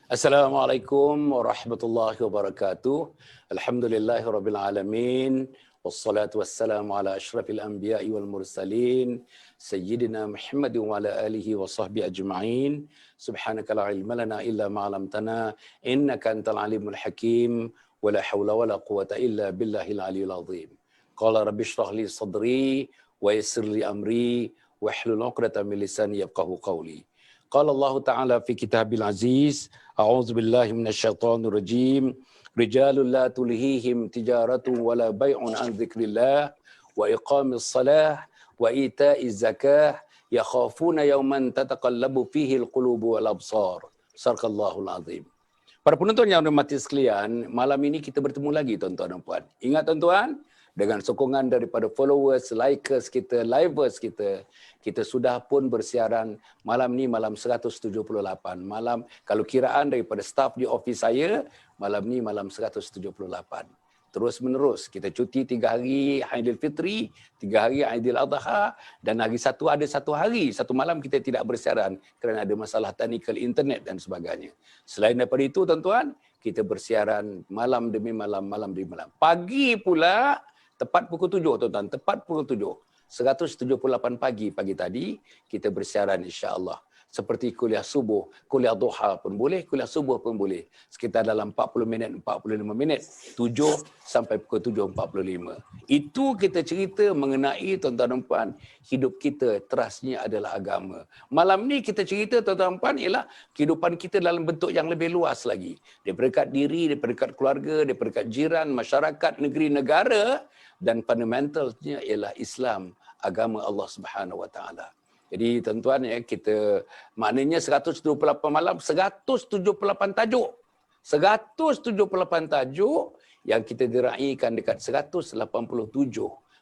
Assalamualaikum warahmatullahi wabarakatuh. Alhamdulillahirabbil alamin. Wassalatu wassalamu ala asyrafil anbiya'i wal mursalin sayyidina Muhammad wa ala alihi wa sahbihi ajma'in. Subhanaka la ilma lana illa ma 'allamtana innaka antal alimul hakim. Wa la haula wa la quwwata illa billahil aliyyil azim. Qala rabbi shrah li sadri wa yassir li amri wahlul 'uqdatam min lisani yafqahu qawli. Qala Allah Ta'ala fi kitabil aziz, a'udzu billahi minasyaitonir rajim, rijalul la tulhihim tijaratun wala bai'un an dzikrillah wa iqamis shalah wa ita'iz zakah yakhafuna yawman tataqallabu fihi alqulubu wal absar. Sadaqallahul azim. Para penonton yang hormati sekalian, malam ini kita bertemu lagi tuan-tuan dan puan. Ingat tuan-tuan, dengan sokongan daripada followers, likers kita, livers kita, kita sudah pun bersiaran malam ni malam 178. Malam, kalau kiraan daripada staf di office saya, malam ni malam 178. Terus menerus, kita cuti 3 hari Aidilfitri, 3 hari Aidiladha, dan hari satu ada 1 hari, 1 malam kita tidak bersiaran kerana ada masalah teknikal internet dan sebagainya. Selain daripada itu tuan-tuan, kita bersiaran malam demi malam, malam demi malam. Pagi pula, tepat pukul 7 tuan-tuan, tepat pukul 7. 178 pagi tadi kita bersiaran insya-Allah. Seperti kuliah subuh, kuliah duha pun boleh, kuliah subuh pun boleh. Sekitar dalam 40 minit, 45 minit, 7 sampai pukul 7.45. Itu kita cerita mengenai tuan-tuan dan puan, hidup kita terasnya adalah agama. Malam ni kita cerita tuan-tuan dan puan ialah kehidupan kita dalam bentuk yang lebih luas lagi. Daripada dekat diri, daripada dekat keluarga, daripada dekat jiran, masyarakat, negeri, negara, dan fundamentalnya ialah Islam, agama Allah Subhanahu Wa Taala. Jadi tuan-tuan ya, kita maknanya 178 malam, 178 tajuk. 178 tajuk yang kita diraikan dekat 187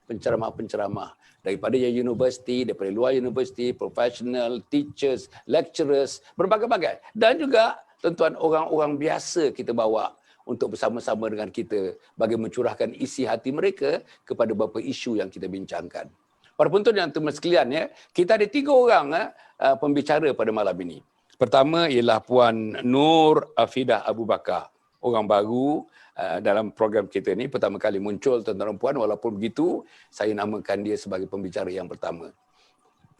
penceramah-penceramah daripada universiti, daripada luar universiti, professional, teachers, lecturers, berbagai-bagai. Dan juga tuan-tuan orang-orang biasa kita bawa untuk bersama-sama dengan kita bagi mencurahkan isi hati mereka kepada beberapa isu yang kita bincangkan. Para penonton yang terhormat sekalian, ya, kita ada 3 orang pembicara pada malam ini. Pertama ialah Puan Nur Afidah Abu Bakar, orang baru dalam program kita ni, pertama kali muncul tuan-tuan dan puan. Walaupun begitu, saya namakan dia sebagai pembicara yang pertama.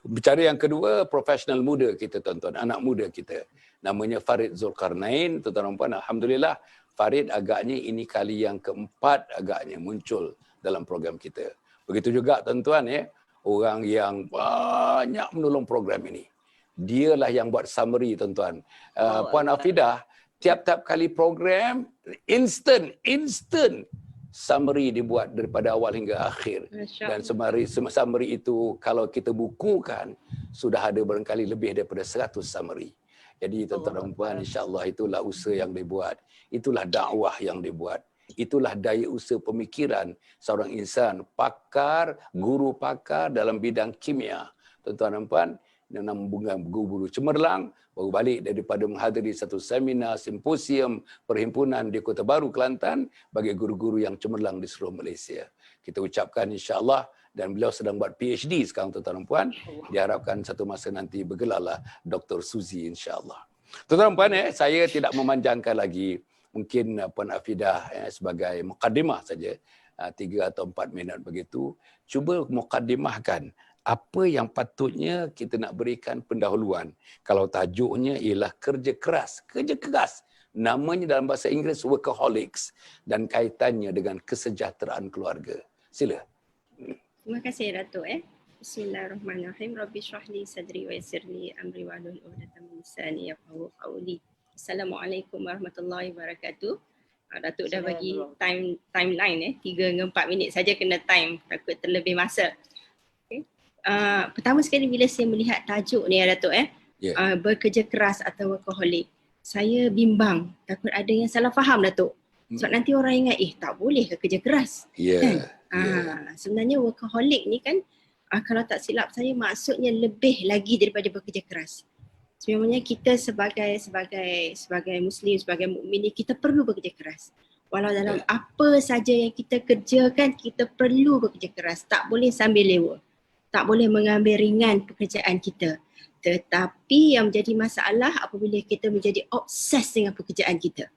Pembicara yang kedua, profesional muda kita tuan-tuan, anak muda kita. Namanya Farid Zulkarnain, tuan-tuan dan puan. Alhamdulillah, Farid agaknya ini kali yang keempat agaknya muncul dalam program kita. Begitu juga tuan-tuan ya, orang yang banyak menolong program ini. Dialah yang buat summary tuan-tuan. Puan Afidah, tiap-tiap kali program, instant summary dibuat daripada awal hingga akhir. Dan summary itu kalau kita bukukan, sudah ada barangkali lebih daripada 100 summary. Jadi tuan-tuan dan puan, insya-Allah itulah usaha yang dibuat. Itulah dakwah yang dibuat. Itulah daya usaha pemikiran seorang insan, pakar, guru pakar dalam bidang kimia. Tuan-tuan dan puan, nama bunga guru cemerlang, baru balik daripada menghadiri satu seminar, simposium, perhimpunan di Kota Baru, Kelantan, bagi guru-guru yang cemerlang di seluruh Malaysia. Kita ucapkan insya-Allah, dan beliau sedang buat PhD sekarang tuan-tuan dan puan, diharapkan satu masa nanti bergelarlah Dr. Suzy insya-Allah. Tuan-tuan dan puan, saya tidak memanjangkan lagi. Mungkin Puan Afidah sebagai mukadimah saja, 3 atau 4 minit begitu. Cuba mukadimahkan apa yang patutnya kita nak berikan pendahuluan. Kalau tajuknya ialah kerja keras. Kerja keras. Namanya dalam bahasa Inggeris workaholics. Dan kaitannya dengan kesejahteraan keluarga. Sila. Terima kasih Datuk. Bismillahirrahmanirrahim. Rabbi shrah li sadri wa yassir li amri wahlul 'uqdatam min lisani yafqahu qawli. Assalamualaikum warahmatullahi wabarakatuh. Datuk dah bagi timeline 3 hingga 4 minit saja kena time, takut terlebih masa. Okay. Pertama sekali bila saya melihat tajuk ni Datuk bekerja keras atau workaholic, saya bimbang, takut ada yang salah faham Datuk. Sebab nanti orang ingat tak boleh ke kerja keras. Kan? Sebenarnya workaholic ni kan kalau tak silap saya maksudnya lebih lagi daripada bekerja keras. Sebenarnya kita sebagai Muslim, sebagai mukmin, kita perlu bekerja keras. Walau dalam apa saja yang kita kerjakan, kita perlu bekerja keras. Tak boleh sambil lewa. Tak boleh mengambil ringan pekerjaan kita. Tetapi yang menjadi masalah apabila kita menjadi obses dengan pekerjaan kita.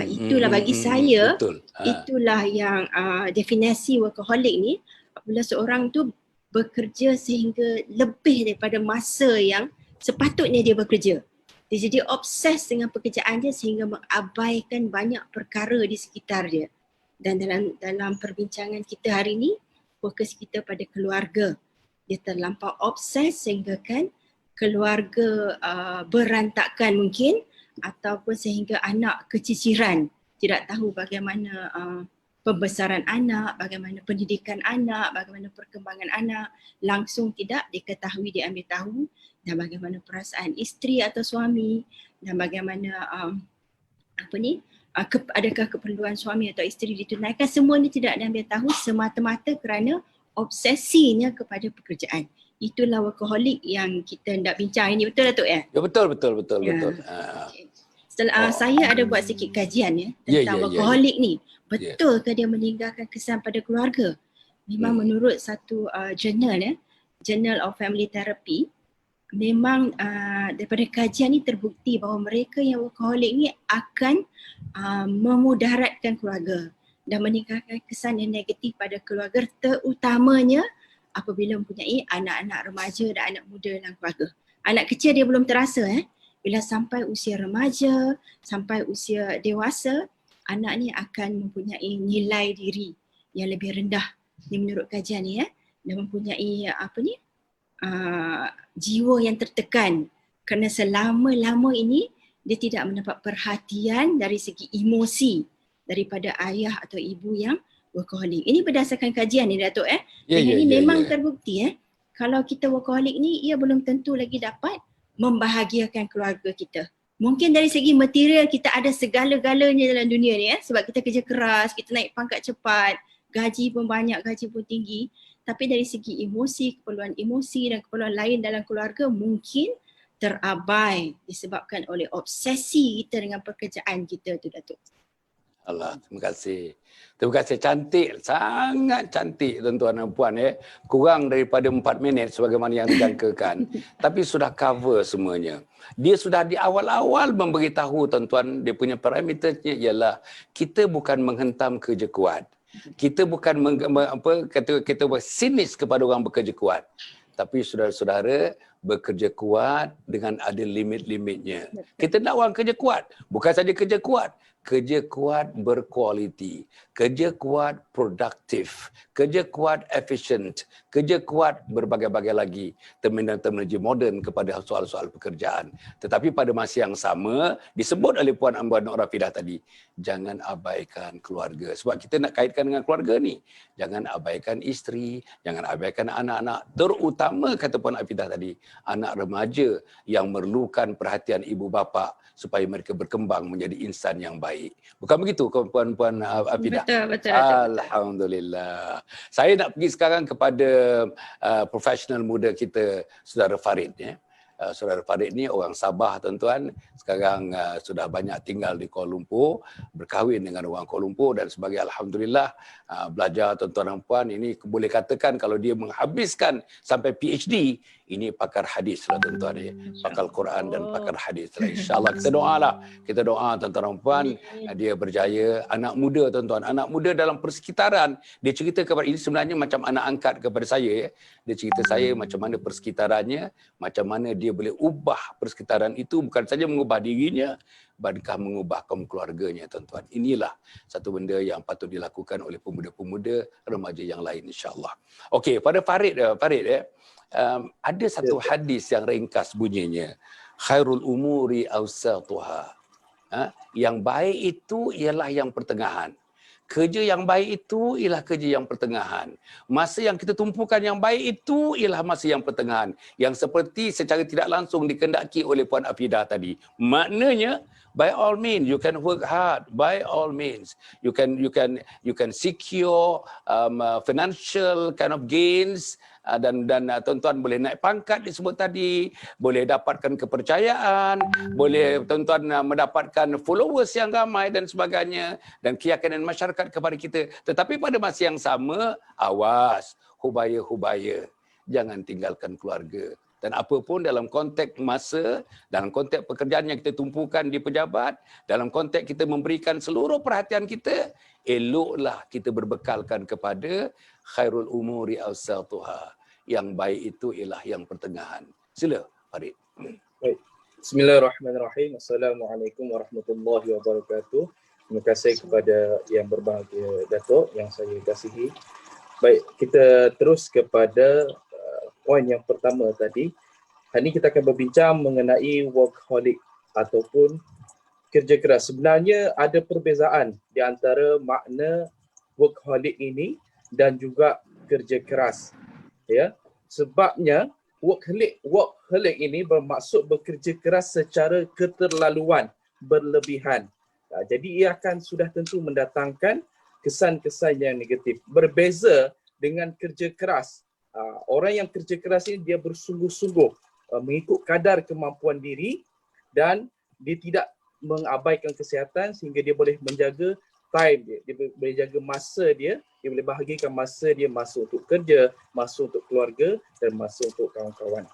Itulah bagi saya, betul. itulah yang definisi workaholic ni, apabila seorang tu bekerja sehingga lebih daripada masa yang sepatutnya dia bekerja. Dia jadi obses dengan pekerjaan dia sehingga mengabaikan banyak perkara di sekitar dia. Dan dalam perbincangan kita hari ni, fokus kita pada keluarga. Dia terlampau obses sehingga kan keluarga berantakan mungkin, ataupun sehingga anak keciciran, tidak tahu bagaimana pembesaran anak, bagaimana pendidikan anak, bagaimana perkembangan anak, langsung tidak diketahui, diambil tahu, dan bagaimana perasaan isteri atau suami, dan bagaimana adakah keperluan suami atau isteri ditunaikan, semuanya tidak diambil tahu semata-mata kerana obsesinya kepada pekerjaan. Itulah workaholic yang kita hendak bincang ini, betul Datuk ya? Ya betul. Okay. Setelah saya ada buat sikit kajian tentang workaholic ni, betul ke dia meninggalkan kesan pada keluarga? Memang menurut satu jurnal Journal of Family Therapy, memang daripada kajian ni terbukti bahawa mereka yang workaholic ni akan memudaratkan keluarga dan meninggalkan kesan yang negatif pada keluarga, terutamanya apabila mempunyai anak-anak remaja dan anak muda dalam keluarga. Anak kecil dia belum terasa bila sampai usia remaja, sampai usia dewasa, anak ni akan mempunyai nilai diri yang lebih rendah. Ini menurut kajian ni dan mempunyai jiwa yang tertekan kerana selama-lama ini dia tidak mendapat perhatian dari segi emosi daripada ayah atau ibu yang workaholic. Ini berdasarkan kajian ni Datuk ini memang terbukti kalau kita workaholic ni, ia belum tentu lagi dapat membahagiakan keluarga kita. Mungkin dari segi material kita ada segala-galanya dalam dunia ni sebab kita kerja keras, kita naik pangkat cepat, gaji pun banyak, gaji pun tinggi. Tapi dari segi emosi, keperluan emosi dan keperluan lain dalam keluarga mungkin terabai disebabkan oleh obsesi kita dengan pekerjaan kita tu Datuk. Allah, terima kasih. Terima kasih, cantik, sangat cantik tuan-tuan dan puan Kurang daripada 4 minit sebagaimana yang dijangkakan. Tapi sudah cover semuanya. Dia sudah di awal-awal memberitahu tuan-tuan, dia punya parameternya ialah kita bukan menghentam kerja kuat. Kita bukan kita sinis kepada orang bekerja kuat. Tapi saudara-saudara, bekerja kuat dengan ada limit-limitnya. Kita nak orang kerja kuat. Bukan saja kerja kuat. Kerja kuat berkualiti, kerja kuat produktif, kerja kuat efisien, kerja kuat berbagai-bagai lagi terminologi moden kepada soal-soal pekerjaan. Tetapi pada masa yang sama, disebut oleh Puan Ambar Nur Rafidah tadi, jangan abaikan keluarga. Sebab kita nak kaitkan dengan keluarga ni. Jangan abaikan isteri, jangan abaikan anak-anak. Terutama, kata Puan Afidah tadi, anak remaja yang memerlukan perhatian ibu bapa supaya mereka berkembang menjadi insan yang baik. Bukan begitu Puan Afidah? Betul. Alhamdulillah. Saya nak pergi sekarang kepada profesional muda kita, Saudara Farid. Saudara Farid ni orang Sabah tuan-tuan. Sekarang sudah banyak tinggal di Kuala Lumpur, berkahwin dengan orang Kuala Lumpur dan sebagainya. Alhamdulillah belajar tuan-tuan dan puan. Ini boleh katakan kalau dia menghabiskan sampai PhD, ini pakar hadis lah tuan-tuan pakar Quran dan pakar hadis lah. InsyaAllah kita doa lah. Kita doa tuan-tuan dan puan, dia berjaya. Anak muda tuan-tuan, anak muda dalam persekitaran, dia cerita kepada ini sebenarnya macam anak angkat kepada saya. Dia cerita saya macam mana persekitarannya, macam mana dia boleh ubah persekitaran itu, bukan saja mengubah dirinya, bahkan mengubah kaum keluarganya tuan-tuan. Inilah satu benda yang patut dilakukan oleh pemuda-pemuda remaja yang lain insya-Allah. Okey, pada Farid ada satu hadis yang ringkas bunyinya, khairul umuri awsatuha. Yang baik itu ialah yang pertengahan. Kerja yang baik itu ialah kerja yang pertengahan. Masa yang kita tumpukan yang baik itu ialah masa yang pertengahan. Yang seperti secara tidak langsung dikendaki oleh Puan Afidah tadi. Maknanya, by all means you can work hard. By all means you can secure financial kind of gains. Dan tuan-tuan boleh naik pangkat disebut tadi, boleh dapatkan kepercayaan, boleh tuan-tuan mendapatkan followers yang ramai dan sebagainya, dan keyakinan masyarakat kepada kita. Tetapi pada masa yang sama, awas, hubaya-hubaya. Jangan tinggalkan keluarga. Dan apapun dalam konteks masa, dalam konteks pekerjaan yang kita tumpukan di pejabat, dalam konteks kita memberikan seluruh perhatian kita, eloklah kita berbekalkan kepada khairul umuri awsatuha. Yang baik itu ialah yang pertengahan. Sila, Farid. Baik. Bismillahirrahmanirrahim. Assalamualaikum warahmatullahi wabarakatuh. Terima kasih kepada yang berbahagia Datuk yang saya kasihi. Baik, kita terus kepada poin yang pertama tadi. Hari ini kita akan berbincang mengenai workaholic ataupun kerja keras. Sebenarnya ada perbezaan di antara makna workaholic ini dan juga kerja keras. Ya. Sebabnya workaholic ini bermaksud bekerja keras secara keterlaluan, berlebihan. Jadi ia akan sudah tentu mendatangkan kesan-kesan yang negatif. Berbeza dengan kerja keras. Orang yang kerja keras ini dia bersungguh-sungguh mengikut kadar kemampuan diri dan dia tidak mengabaikan kesihatan sehingga dia boleh menjaga time dia boleh jaga masa dia boleh bahagikan masa dia, masa untuk kerja, masa untuk keluarga dan masa untuk kawan-kawan.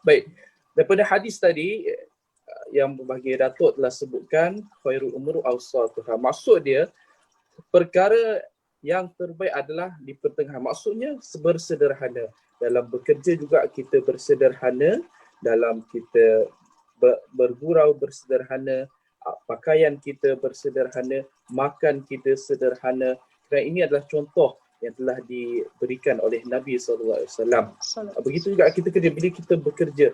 Baik, daripada hadis tadi yang berbahagia Datuk telah sebutkan khairul umur awsatuha. Maksud dia perkara yang terbaik adalah di pertengahan. Maksudnya bersederhana. Dalam bekerja juga kita bersederhana, dalam kita bergurau bersederhana, pakaian kita bersederhana, makan kita sederhana. Kerana ini adalah contoh yang telah diberikan oleh Nabi SAW. Begitu juga kita kerja. Bila kita bekerja,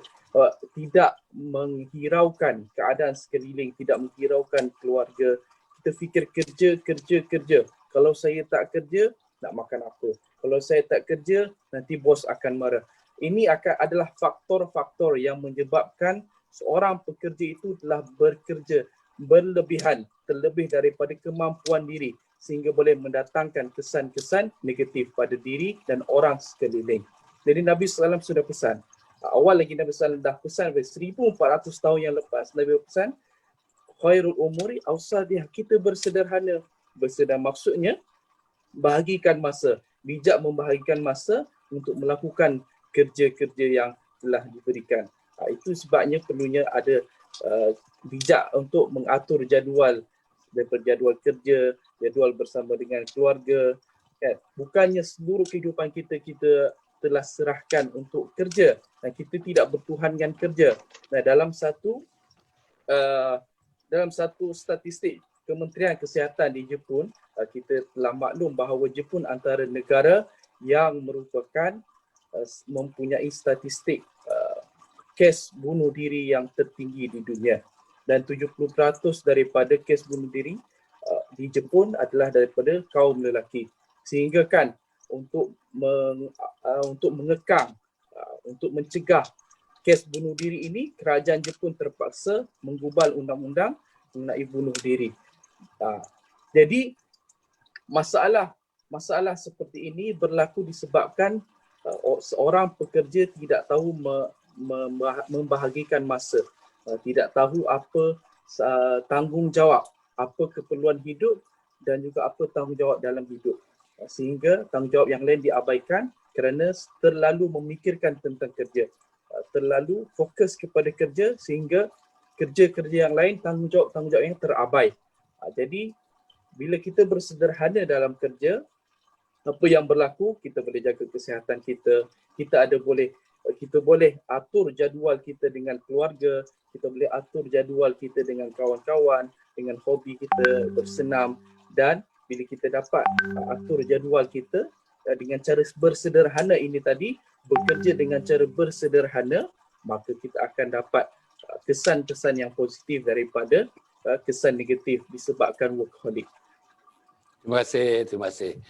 tidak menghiraukan keadaan sekeliling, tidak menghiraukan keluarga. Kita fikir kerja. Kalau saya tak kerja, nak makan apa? Kalau saya tak kerja, nanti bos akan marah. Ini adalah faktor-faktor yang menyebabkan seorang pekerja itu telah bekerja berlebihan, terlebih daripada kemampuan diri sehingga boleh mendatangkan kesan-kesan negatif pada diri dan orang sekeliling. Jadi Nabi SAW sudah pesan. Awal lagi Nabi SAW dah pesan 1400 tahun yang lepas. Nabi pesan, khairul umuri awsadih, kita bersederhana. Bersederhana maksudnya bahagikan masa, bijak membahagikan masa untuk melakukan kerja-kerja yang telah diberikan. Itu sebabnya perlunya ada bijak untuk mengatur jadual, daripada jadual kerja, jadual bersama dengan keluarga. Bukannya seluruh kehidupan kita telah serahkan untuk kerja dan kita tidak bertuhankan kerja. Nah, dalam satu statistik Kementerian Kesihatan di Jepun, kita telah maklum bahawa Jepun antara negara yang merupakan mempunyai statistik kes bunuh diri yang tertinggi di dunia. Dan 70% daripada kes bunuh diri di Jepun adalah daripada kaum lelaki. Sehingga kan untuk mengekang, untuk mencegah kes bunuh diri ini, kerajaan Jepun terpaksa menggubal undang-undang mengenai bunuh diri. Jadi masalah seperti ini berlaku disebabkan seorang pekerja tidak tahu membahagikan masa, tidak tahu apa tanggungjawab, apa keperluan hidup dan juga apa tanggungjawab dalam hidup. Sehingga tanggungjawab yang lain diabaikan kerana terlalu memikirkan tentang kerja. Terlalu fokus kepada kerja sehingga kerja-kerja yang lain, tanggungjawab yang terabai. Jadi bila kita bersederhana dalam kerja, apa yang berlaku, kita boleh jaga kesihatan kita, kita boleh atur jadual kita dengan keluarga, kita boleh atur jadual kita dengan kawan-kawan, dengan hobi kita bersenam, dan bila kita dapat atur jadual kita dengan cara bersederhana ini tadi, bekerja dengan cara bersederhana, maka kita akan dapat kesan-kesan yang positif daripada kesan negatif disebabkan workaholic. Terima kasih.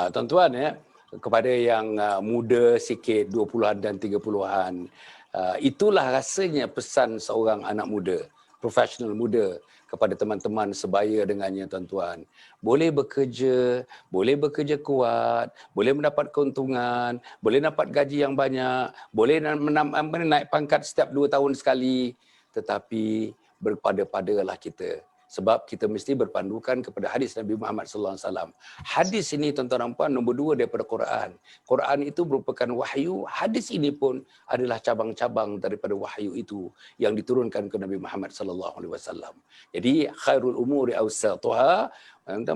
Tuan-tuan ya, kepada yang muda sikit, 20-an dan 30-an, itulah rasanya pesan seorang anak muda, profesional muda kepada teman-teman sebaya dengannya, tuan-tuan. Boleh bekerja kuat, boleh mendapat keuntungan, boleh dapat gaji yang banyak, boleh naik pangkat setiap 2 tahun sekali, tetapi berpada-padalah kita Sebab kita mesti berpandukan kepada hadis Nabi Muhammad sallallahu alaihi wasallam. Hadis ini tuan-tuan dan puan nombor 2 daripada Quran. Quran itu merupakan wahyu, hadis ini pun adalah cabang-cabang daripada wahyu itu yang diturunkan ke Nabi Muhammad sallallahu alaihi wasallam. Jadi khairul umuri awsatuha,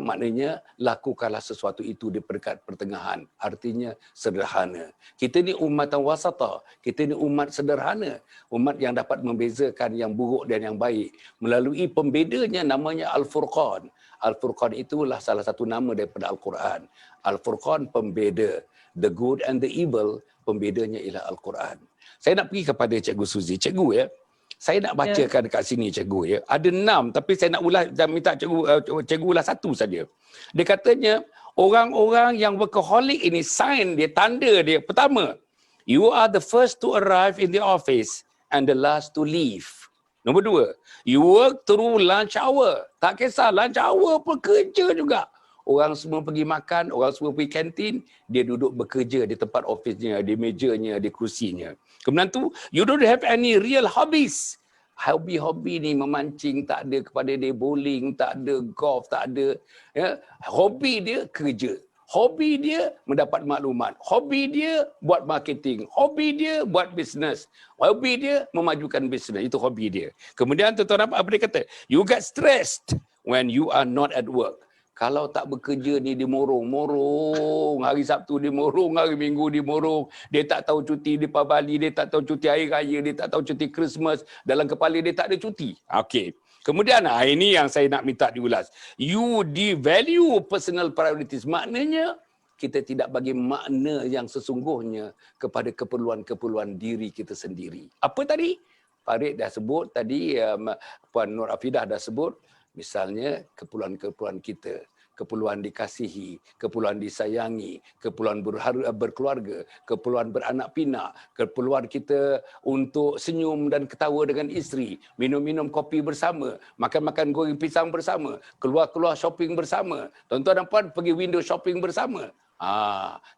maknanya lakukanlah sesuatu itu di peringkat pertengahan, artinya sederhana. Kita ni ummatan wasata, kita ni umat sederhana, umat yang dapat membezakan yang buruk dan yang baik melalui pembedanya namanya Al-Furqan. Al-Furqan itulah salah satu nama daripada Al-Quran. Al-Furqan pembeda, the good and the evil, pembedanya ialah Al-Quran. Saya nak pergi kepada Cikgu Suzy. Cikgu ya, saya nak bacakan dekat sini cikgu ya. Ada 6 tapi saya nak ulas dan minta cikgu ulas 1 saja. Dia katanya orang-orang yang workaholic ini sign dia, tanda dia. Pertama, you are the first to arrive in the office and the last to leave. Nombor 2, you work through lunch hour. Tak kisah lunch hour pun kerja juga. Orang semua pergi makan, orang semua pergi kantin, dia duduk bekerja di tempat ofisnya, di mejanya, di kerusinya. Kemudian tu, you don't have any real hobbies. Hobi-hobi ni memancing tak ada kepada dia, bowling tak ada, golf tak ada. Ya. Hobi dia kerja. Hobi dia mendapat maklumat. Hobi dia buat marketing. Hobi dia buat bisnes. Hobi dia memajukan bisnes. Itu hobi dia. Kemudian tuan-tuan apa dia kata? You get stressed when you are not at work. Kalau tak bekerja ni dimorong. Hari Sabtu dimorong, hari Minggu dimorong. Dia tak tahu cuti di Bali, dia tak tahu cuti Hari Raya, dia tak tahu cuti Christmas. Dalam kepala dia tak ada cuti. Okey. Kemudian ini yang saya nak minta diulas. You devalue personal priorities. Maknanya kita tidak bagi makna yang sesungguhnya kepada keperluan-keperluan diri kita sendiri. Apa tadi? Farid dah sebut tadi, Puan Nur Afidah dah sebut. Misalnya keperluan-keperluan kita, keperluan dikasihi, keperluan disayangi, keperluan berkeluarga, keperluan beranak pinak, keperluan kita untuk senyum dan ketawa dengan isteri, minum-minum kopi bersama, makan-makan goreng pisang bersama, keluar-keluar shopping bersama, tuan-tuan dan puan pergi window shopping bersama.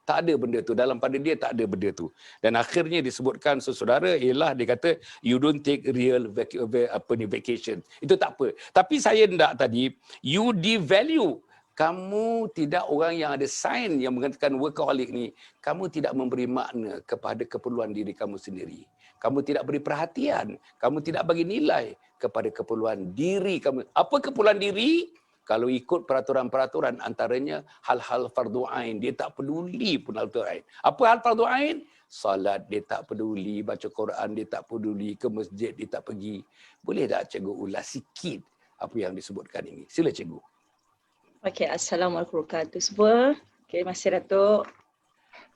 Tak ada benda tu. Dalam pada dia tak ada benda tu. Dan akhirnya disebutkan saudara ialah dia kata you don't take real vacation. Itu tak apa. Tapi saya hendak tadi you devalue. Kamu tidak orang yang ada sign yang mengatakan workaholic ni, kamu tidak memberi makna kepada keperluan diri kamu sendiri. Kamu tidak beri perhatian, kamu tidak bagi nilai kepada keperluan diri kamu. Apa keperluan diri? Kalau ikut peraturan-peraturan antaranya hal-hal fardu ain, dia tak peduli pun hal fardu ain. Apa hal fardu ain? Salat dia tak peduli, baca Quran dia tak peduli, ke masjid dia tak pergi. Boleh tak cikgu ulas sikit apa yang disebutkan ini? Sila cikgu. Okey, Assalamualaikum warahmatullahi wabarakatuh semua. Okey, masih Datuk.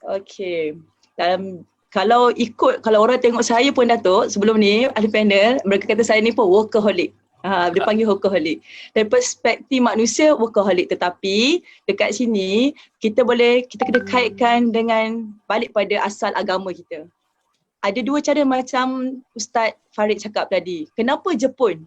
Okey. Kalau orang tengok saya pun Datuk sebelum ni ahli panel, mereka kata saya ni pun workaholic. Dia panggil workaholic. Dari perspektif manusia workaholic, tetapi dekat sini kita kena kaitkan dengan balik pada asal agama kita. Ada 2 cara macam Ustaz Farid cakap tadi. Kenapa Jepun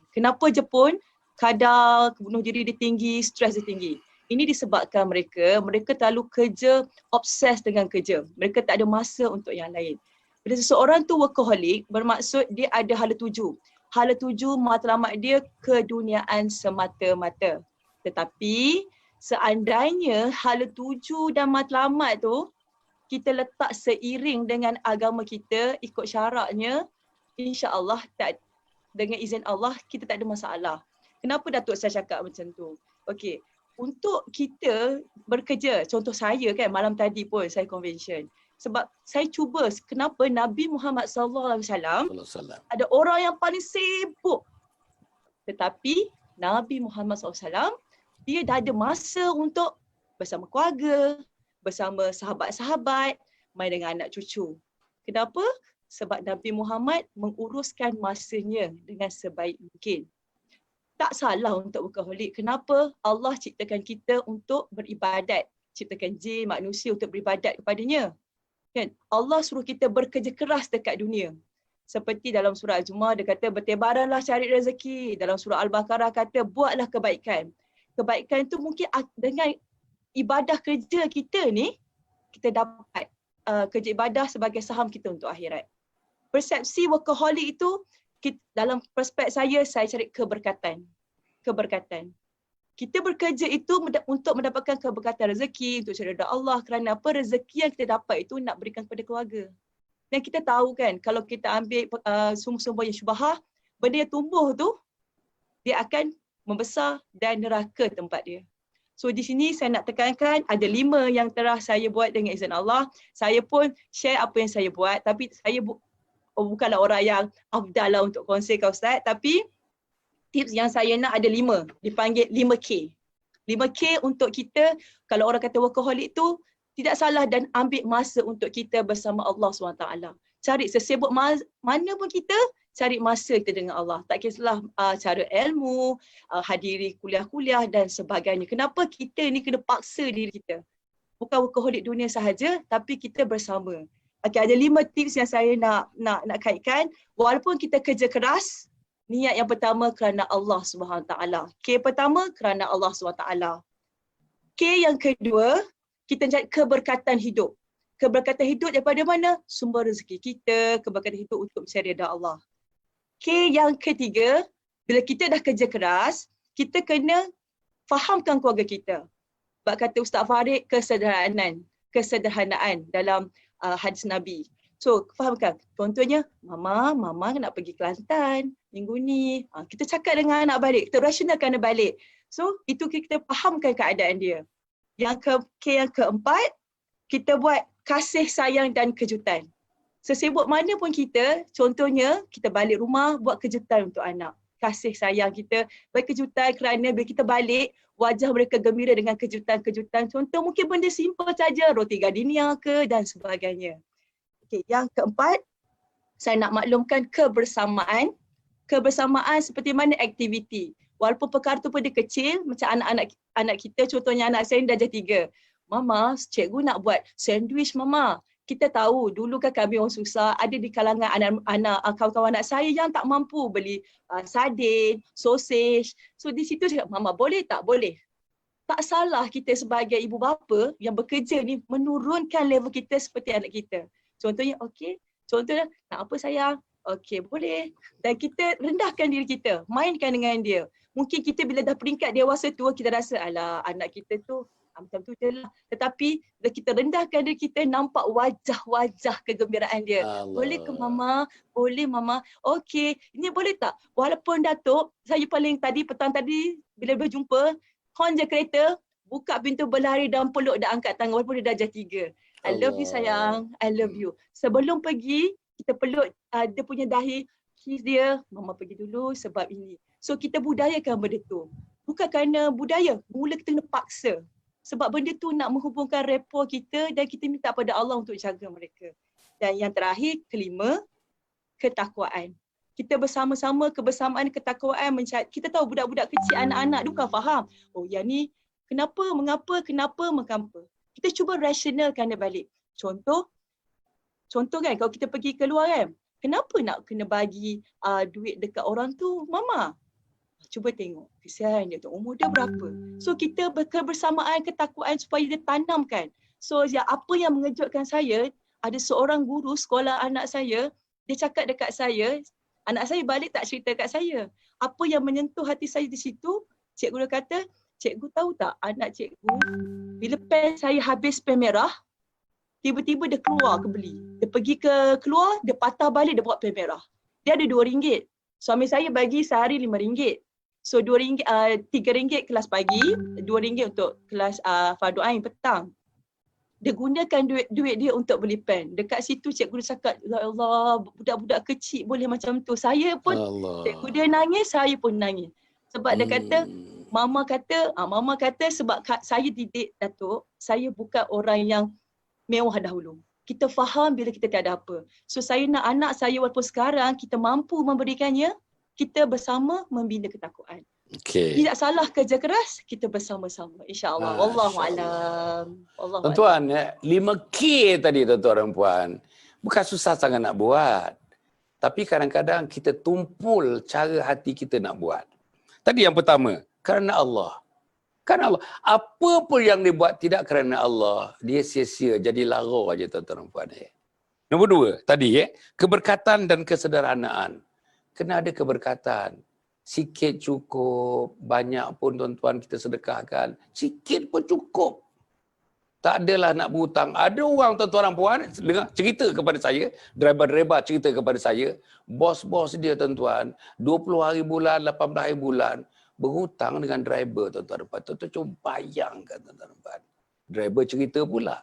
kadar bunuh diri dia tinggi, stres dia tinggi? Ini disebabkan mereka terlalu kerja, obses dengan kerja. Mereka tak ada masa untuk yang lain. Bila seseorang tu workaholic, bermaksud dia ada hala tuju. Hala tuju matlamat dia keduniaan semata-mata. Tetapi seandainya hala tuju dan matlamat tu kita letak seiring dengan agama kita, ikut syaratnya, insya-Allah dengan izin Allah kita tak ada masalah. Kenapa Datuk saya cakap macam tu? Okey, untuk kita bekerja, contoh saya kan malam tadi pun saya convention. Sebab saya cuba kenapa Nabi Muhammad SAW ada orang yang paling sibuk. Tetapi Nabi Muhammad SAW dia dah ada masa untuk bersama keluarga, bersama sahabat-sahabat, main dengan anak cucu. Kenapa? Sebab Nabi Muhammad menguruskan masanya dengan sebaik mungkin. Tak salah untuk workaholic. Kenapa? Allah ciptakan kita untuk beribadat. Ciptakan jin, manusia untuk beribadat kepadanya. Kan? Allah suruh kita bekerja keras dekat dunia. Seperti dalam surah Al-Jumu'ah dia kata bertebaranlah cari rezeki. Dalam surah Al-Baqarah kata buatlah kebaikan. Kebaikan tu mungkin dengan ibadah kerja kita ni kita dapat kerja ibadah sebagai saham kita untuk akhirat. Persepsi workaholic itu dalam perspektif saya cari keberkatan. keberkatan. Kita bekerja itu untuk mendapatkan keberkatan rezeki, untuk cari redha Allah, kerana apa? Rezeki yang kita dapat itu nak berikan kepada keluarga. Dan kita tahu kan, kalau kita ambil sumber-sumber yang syubhah, benda yang tumbuh tu, dia akan membesar dan neraka tempat dia. So di sini saya nak tekankan ada 5 yang telah saya buat dengan izin Allah. Saya pun share apa yang saya buat, tapi saya bukanlah orang yang afdal lah untuk kongsi ke Ustaz, tapi tips yang saya nak ada 5, dipanggil 5K. 5K untuk kita, kalau orang kata workaholic tu, tidak salah dan ambil masa untuk kita bersama Allah SWT. Cari sesibuk mana pun kita, cari masa kita dengan Allah. Tak kisahlah cara ilmu, hadiri kuliah-kuliah dan sebagainya. Kenapa kita ni kena paksa diri kita? Bukan workaholic dunia sahaja, tapi kita bersama. Okay, ada 5 tips yang saya nak kaitkan. Walaupun kita kerja keras, niat yang pertama kerana Allah SWT. K pertama kerana Allah SWT. K yang kedua, kita cari keberkatan hidup. Keberkatan hidup daripada mana? Sumber rezeki kita, keberkatan hidup untuk mencari redha Allah. K yang ketiga, bila kita dah kerja keras, kita kena fahamkan keluarga kita. Sebab kata Ustaz Farid, kesederhanaan dalam hadis Nabi. So, fahamkan. Contohnya, Mama nak pergi Kelantan minggu ni. Kita cakap dengan anak balik, kita rasionalkan dia balik. So, itu kita fahamkan keadaan dia. Yang keempat, kita buat kasih sayang dan kejutan. Sesibuk mana pun kita, contohnya kita balik rumah buat kejutan untuk anak. Kasih sayang kita, buat kejutan kerana bila kita balik, wajah mereka gembira dengan kejutan-kejutan. Contoh mungkin benda simple saja, roti gardenia ke dan sebagainya. Okay, yang keempat, saya nak maklumkan kebersamaan. Kebersamaan seperti mana aktiviti. Walaupun perkara tu pun dia kecil, macam anak kita, contohnya anak saya darjah 3. Mama, cikgu nak buat sandwich Mama. Kita tahu dulu kan kami orang susah, ada di kalangan anak kawan-kawan anak saya yang tak mampu beli sardin, sausage. So di situ cakap, Mama boleh tak? Boleh. Tak salah kita sebagai ibu bapa yang bekerja ni menurunkan level kita seperti anak kita. Contohnya, okey. Contohnya, nak apa sayang? Okey, boleh. Dan kita rendahkan diri kita, mainkan dengan dia. Mungkin kita bila dah peringkat dewasa tua, kita rasa, alah anak kita tu macam tu je lah. Tetapi bila kita rendahkan diri kita, nampak wajah-wajah kegembiraan dia. Allah. Boleh ke Mama? Boleh Mama. Okey, ini boleh tak? Walaupun Datuk, saya paling petang tadi, bila berjumpa, hon je kereta, buka pintu berlari dan peluk dan angkat tangan walaupun dia darjah 3. I love you sayang, I love you. Sebelum pergi, kita peluk dia punya dahi, kiss dia, Mama pergi dulu sebab ini. So kita budayakan benda tu. Bukan kerana budaya, mula kita kena paksa. Sebab benda tu nak menghubungkan rapport kita dan kita minta pada Allah untuk jaga mereka. Dan yang terakhir, kelima, ketakwaan. Kita bersama-sama kebersamaan ketakwaan mencari. Kita tahu budak-budak kecil, anak-anak bukan faham. Oh yang ni, kenapa, mengapa. Kita cuba rasionalkan dia balik. Contoh kan, kalau kita pergi keluar kan, kenapa nak kena bagi duit dekat orang tu, Mama? Cuba tengok, kesian dia tu, umur dia berapa. So kita kebersamaan, ketakwaan supaya dia tanamkan. So apa yang mengejutkan saya, ada seorang guru sekolah anak saya, dia cakap dekat saya, anak saya balik tak cerita dekat saya. Apa yang menyentuh hati saya di situ, cikgu dia kata, cikgu tahu tak anak cikgu, bila pen saya habis pen merah, tiba-tiba dia keluar ke beli. Dia pergi keluar, dia patah balik, dia buat pen merah. Dia ada RM2. Suami saya bagi sehari RM5. So RM2, RM3 kelas pagi, RM2 untuk kelas fardu ain petang. Dia gunakan duit dia untuk beli pen. Dekat situ cikgu dia cakap, ya Allah, budak-budak kecil boleh macam tu. Saya pun, cikgu dia nangis, saya pun nangis. Sebab dia kata, Mama kata sebab saya didik Datuk, saya bukan orang yang mewah dahulu. Kita faham bila kita tiada apa. So saya nak anak saya walaupun sekarang kita mampu memberikannya, kita bersama membina ketakwaan. Okay. Tidak salah kerja keras, kita bersama-sama. InsyaAllah. Wallahualam. Tuan-tuan, 5K tadi tuan-tuan dan puan. Bukan susah sangat nak buat. Tapi kadang-kadang kita tumpul cara hati kita nak buat. Tadi yang pertama, kerana Allah. Kerana Allah. Apa pun yang dibuat tidak kerana Allah, dia sia-sia, jadi lara aja tuan-tuan dan puan. Nombor 2, tadi keberkatan dan kesederhanaan. Kena ada keberkatan. sikit cukup, banyak pun tuan-tuan kita sedekahkan, sikit pun cukup. Tak adalah nak berhutang. Ada orang tuan-tuan dan puan dengar cerita kepada saya, driver-driver cerita kepada saya, bos-bos dia tuan-tuan, 20 hari bulan, 18 hari bulan, berhutang dengan driver tuan-tuan dan puan. Tuan-tuan cuba bayangkan tuan-tuan dan puan. Driver cerita pula.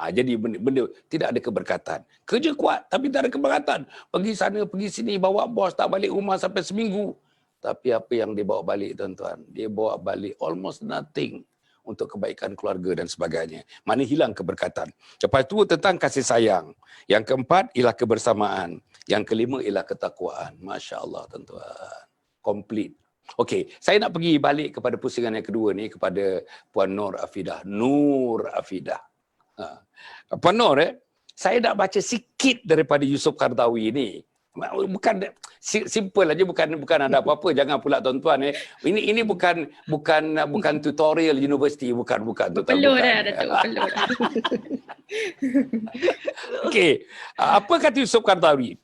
Jadi benda tidak ada keberkatan. Kerja kuat tapi tak ada keberkatan. Pergi sana, pergi sini, bawa bos tak balik rumah sampai seminggu. Tapi apa yang dia bawa balik tuan-tuan? Dia bawa balik almost nothing untuk kebaikan keluarga dan sebagainya. Mana hilang keberkatan. Lepas itu tentang kasih sayang. Yang keempat ialah kebersamaan. Yang kelima ialah ketakwaan. Masya Allah tuan-tuan. Complete. Okey, saya nak pergi balik kepada pusingan yang kedua ni kepada Puan Nur Afidah. Nur Afidah. Puan Nur, saya nak baca sikit daripada Yusuf Qaradawi ni. Bukan simple aja, bukan ada apa-apa, jangan pula tuan-tuan ini bukan tutorial universiti, bukan perlu dah Datuk, perlu dah. Okey, apa kata Yusuf Qaradawi?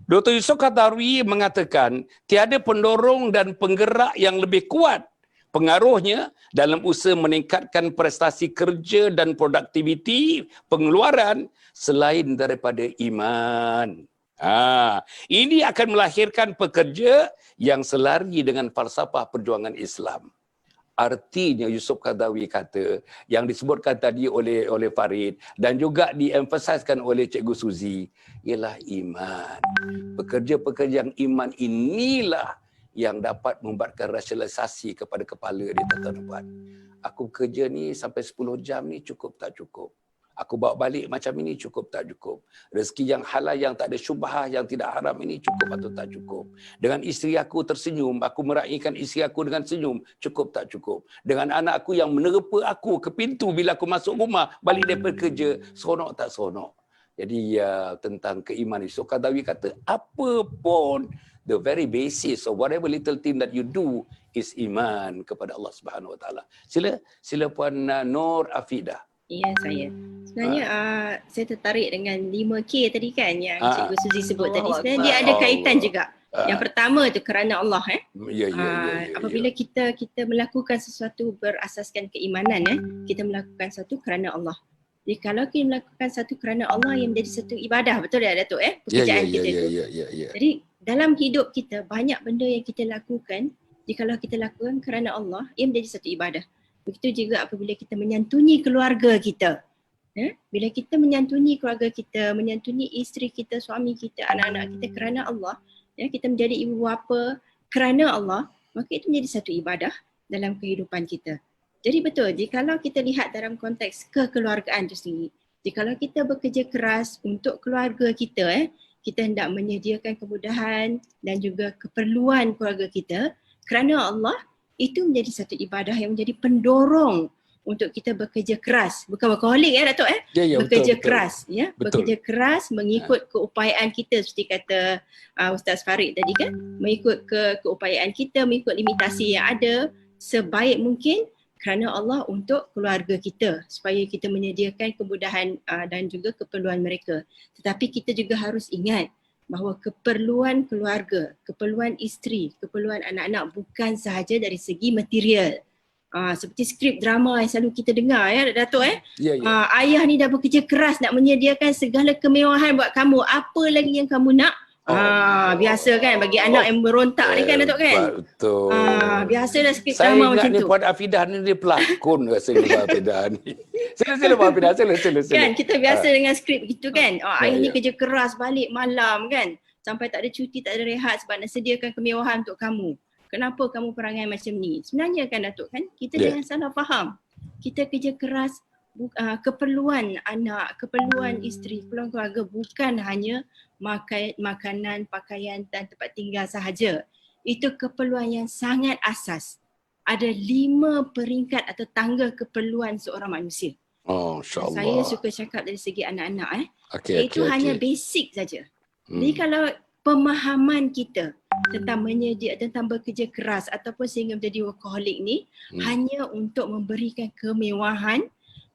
Dr. Yusuf Qaradawi mengatakan tiada pendorong dan penggerak yang lebih kuat pengaruhnya dalam usaha meningkatkan prestasi kerja dan produktiviti pengeluaran selain daripada iman. Ini akan melahirkan pekerja yang selari dengan falsafah perjuangan Islam. Artinya Yusuf Qaradawi kata yang disebutkan tadi oleh Farid dan juga diemfasiskan oleh Cikgu Suzy ialah iman. Pekerja-pekerja yang iman inilah yang dapat membuatkan rasionalisasi kepada kepala dia, tuan-tuan. Aku kerja ni sampai 10 jam ni cukup tak cukup? Aku bawa balik macam ini cukup tak cukup? Rezeki yang halal yang tak ada syubhah, yang tidak haram ini cukup atau tak cukup? Dengan isteri aku tersenyum, aku meraihkan isteri aku dengan senyum, cukup tak cukup? Dengan anak aku yang menerpa aku ke pintu bila aku masuk rumah, balik daripada kerja, seronok tak seronok? Jadi tentang keimanan, Yusuf Qaradawi kata, apa pun the very basis of whatever little thing that you do is iman kepada Allah Subhanahu Wa Taala. Sila Puan Nur Afidah. Ya, saya. Sebenarnya saya tertarik dengan 5K tadi kan yang Cikgu Suzy sebut tadi. Sebenarnya dia ada kaitan juga. Yang pertama tu kerana Allah apabila kita melakukan sesuatu berasaskan keimanan kita melakukan sesuatu kerana Allah. Jadi kalau kita melakukan satu kerana Allah yang menjadi satu ibadah, betul ya Datuk pekerjaan kita itu. Jadi dalam hidup kita banyak benda yang kita lakukan, jikalau kita lakukan kerana Allah, ia menjadi satu ibadah. Begitu juga apabila kita menyantuni keluarga kita. Bila kita menyantuni keluarga kita, menyantuni isteri kita, suami kita, anak-anak kita kerana Allah, kita menjadi ibu bapa kerana Allah, maka itu menjadi satu ibadah dalam kehidupan kita. Jadi betul, jikalau kita lihat dalam konteks kekeluargaan itu sendiri, jikalau kita bekerja keras untuk keluarga kita, kita hendak menyediakan kemudahan dan juga keperluan keluarga kita kerana Allah, itu menjadi satu ibadah yang menjadi pendorong untuk kita bekerja keras. Bukan workaholic Datuk bekerja betul, keras betul. Bekerja keras mengikut keupayaan kita seperti kata Ustaz Farid tadi kan, mengikut keupayaan kita, mengikut limitasi yang ada sebaik mungkin kerana Allah untuk keluarga kita supaya kita menyediakan kemudahan dan juga keperluan mereka. Tetapi kita juga harus ingat bahawa keperluan keluarga, keperluan isteri, keperluan anak-anak bukan sahaja dari segi material. Seperti skrip drama yang selalu kita dengar Datuk ayah ni dah bekerja keras nak menyediakan segala kemewahan buat kamu, apa lagi yang kamu nak? Biasa kan bagi anak yang berontak ni kan Datuk kan? Betul. Biasa dah skrip drama macam tu. Saya ingat ni Puan Afidah ni dia pelakon rasanya Puan Afidah ni. Sila Puan Afidah, sila. Kan kita biasa dengan skrip gitu kan. Ayah ni kerja keras balik malam kan. Sampai tak ada cuti, tak ada rehat sebab nak sediakan kemewahan untuk kamu. Kenapa kamu perangai macam ni? Sebenarnya kan Datuk kan, kita jangan salah faham. Kita kerja keras, keperluan anak, keperluan isteri, keperluan keluarga bukan hanya makanan, pakaian dan tempat tinggal sahaja. Itu keperluan yang sangat asas. Ada 5 peringkat atau tangga keperluan seorang manusia. InsyaAllah. Saya suka cakap dari segi anak-anak. Itu hanya basic saja. Jadi kalau pemahaman kita tentang bekerja keras ataupun sehingga menjadi workaholic ni hanya untuk memberikan kemewahan,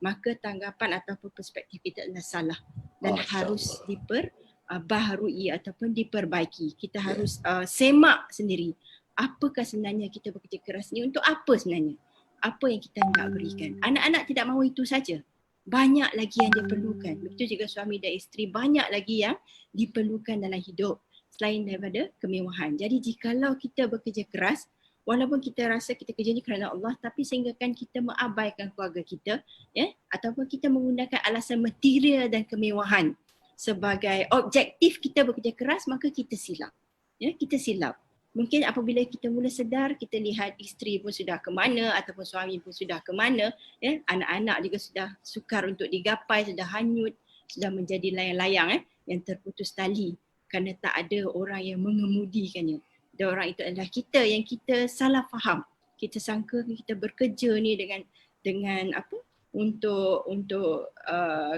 maka tanggapan ataupun perspektif kita adalah salah dan harus diperbaharui ataupun diperbaiki. Kita harus semak sendiri apakah sebenarnya kita bekerja keras ni untuk apa sebenarnya? Apa yang kita nak berikan? Anak-anak tidak mahu itu saja. Banyak lagi yang diperlukan. Begitu juga suami dan isteri, banyak lagi yang diperlukan dalam hidup selain daripada kemewahan. Jadi jikalau kita bekerja keras, walaupun kita rasa kita kerja ni kerana Allah, tapi sehinggakan kita mengabaikan keluarga kita, ya, ataupun kita menggunakan alasan material dan kemewahan sebagai objektif kita bekerja keras, maka kita silap. Ya, kita silap. Mungkin apabila kita mula sedar, kita lihat isteri pun sudah ke mana ataupun suami pun sudah ke mana, ya, anak-anak juga sudah sukar untuk digapai, sudah hanyut, sudah menjadi layang-layang yang terputus tali kerana tak ada orang yang mengemudikannya. Dan orang itu adalah kita yang kita salah faham. Kita sangka kita bekerja ni dengan apa? Untuk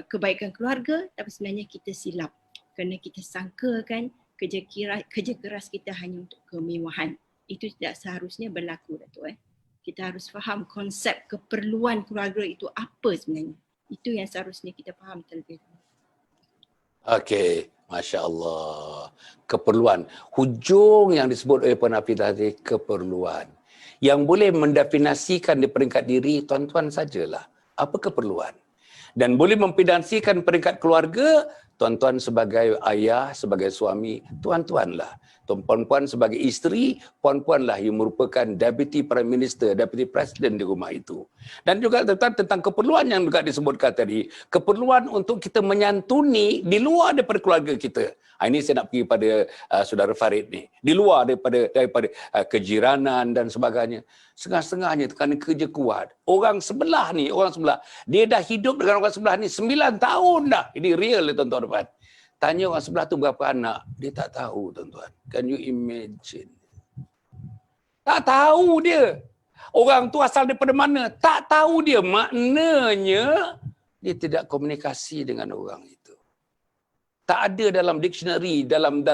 kebaikan keluarga, tapi sebenarnya kita silap kerana kita sangkakan kerja keras kita hanya untuk kemewahan. Itu tidak seharusnya berlaku, Datuk. Kita harus faham konsep keperluan keluarga itu apa sebenarnya. Itu yang seharusnya kita faham terlebih dahulu. Okey, Masya Allah. Keperluan. Hujung yang disebut oleh Penafi tadi, keperluan. Yang boleh mendefinisikan di peringkat diri, tuan-tuan sajalah. Apa keperluan? Dan boleh mempedansikan peringkat keluarga, tuan-tuan sebagai ayah, sebagai suami, tuan-tuanlah. Puan-puan sebagai isteri, puan-puanlah yang merupakan Deputy Prime Minister, Deputy President di rumah itu. Dan juga tentang keperluan yang juga disebutkan tadi, keperluan untuk kita menyantuni di luar daripada keluarga kita. Ini saya nak pergi pada saudara Farid ni. Di luar daripada kejiranan dan sebagainya. Setengah-setengahnya kerana kerja kuat. Orang sebelah, dia dah hidup dengan orang sebelah ni 9 tahun dah. Ini real tuan-tuan. Tanya orang sebelah tu berapa anak, dia tak tahu, tuan-tuan. Can you imagine? Tak tahu dia. Orang tu asal daripada mana, tak tahu dia. Maknanya dia tidak komunikasi dengan orang itu. Tak ada dalam dictionary, dalam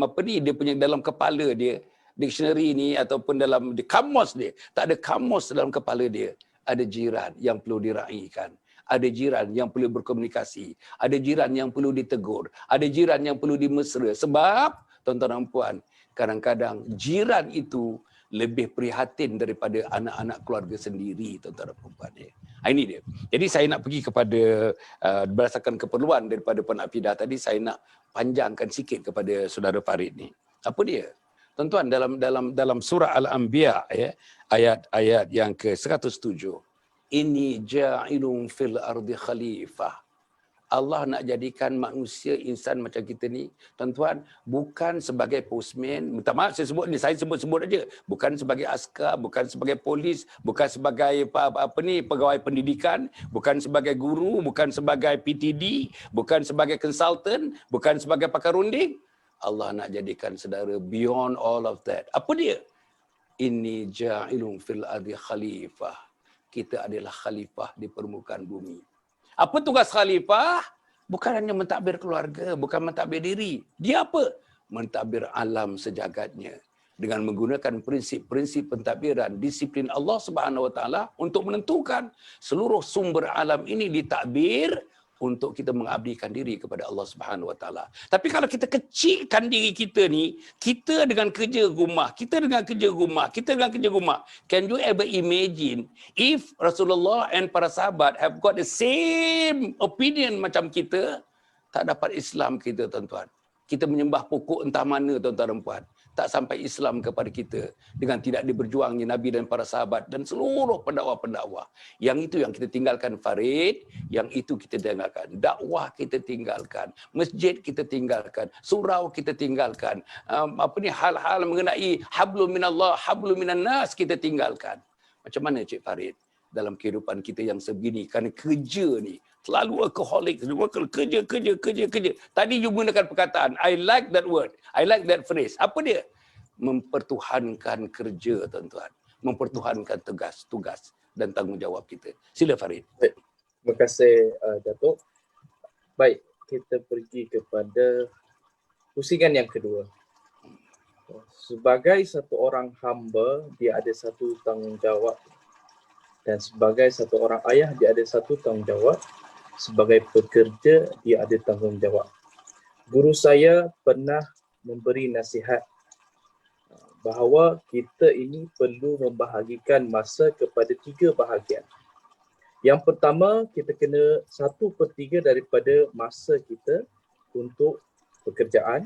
apa ni, dia punya dalam kepala dia, dictionary ni ataupun dalam kamus dia, tak ada kamus dalam kepala dia. Ada jiran yang perlu diraikan. Ada jiran yang perlu berkomunikasi. Ada jiran yang perlu ditegur. Ada jiran yang perlu dimesra. Sebab, tuan-tuan dan puan, kadang-kadang jiran itu lebih prihatin daripada anak-anak keluarga sendiri, tuan-tuan dan puan. Ini dia. Jadi saya nak pergi kepada, berdasarkan keperluan daripada Puan Afidah tadi, saya nak panjangkan sikit kepada saudara Farid ni. Apa dia? Tuan-tuan, dalam surah Al-Anbiya, ayat yang ke-107. Ini ja'ilun fil ardi khalifah. Allah nak jadikan manusia, insan macam kita ni, tuan-tuan, bukan sebagai postman. Minta maaf saya sebut aja. Bukan sebagai askar, bukan sebagai polis, bukan sebagai pegawai pendidikan, bukan sebagai guru, bukan sebagai PTD, bukan sebagai konsultan, bukan sebagai pakar runding. Allah nak jadikan saudara beyond all of that. Apa dia? Inni ja'ilun fil ardi khalifah. Kita adalah khalifah di permukaan bumi. Apa tugas khalifah? Bukan hanya mentadbir keluarga, bukan mentadbir diri. Dia apa? Mentadbir alam sejagatnya. Dengan menggunakan prinsip-prinsip pentadbiran, disiplin Allah Subhanahu Wa Taala untuk menentukan seluruh sumber alam ini ditadbir untuk kita mengabdikan diri kepada Allah Subhanahu Wa Taala. Tapi kalau kita kecilkan diri kita ni, kita dengan kerja rumah, can you ever imagine if Rasulullah and para sahabat have got the same opinion macam kita, tak dapat Islam kita, tuan-tuan. Kita menyembah pokok entah mana, tuan-tuan dan puan. Tak sampai Islam kepada kita dengan tidak diberjuangnya Nabi dan para sahabat dan seluruh pendakwa-pendakwa. Yang itu yang kita tinggalkan, Farid. Yang itu kita tinggalkan. Dakwah kita tinggalkan. Masjid kita tinggalkan. Surau kita tinggalkan. Hal-hal mengenai hablum minallah, hablum minan nas kita tinggalkan. Macam mana Cik Farid dalam kehidupan kita yang sebegini? Kerana kerja ni selalu alcoholic, kerja. Tadi you gunakan perkataan, I like that word, I like that phrase. Apa dia? Mempertuhankan kerja, tuan-tuan. Mempertuhankan tugas dan tanggungjawab kita. Sila Farid. Baik. Terima kasih Datuk. Baik, kita pergi kepada pusingan yang kedua. Sebagai satu orang hamba, dia ada satu tanggungjawab. Dan sebagai satu orang ayah, dia ada satu tanggungjawab. Sebagai pekerja, dia ada tanggungjawab. Guru saya pernah memberi nasihat bahawa kita ini perlu membahagikan masa kepada 3 bahagian. Yang pertama, kita kena 1/3 daripada masa kita untuk pekerjaan,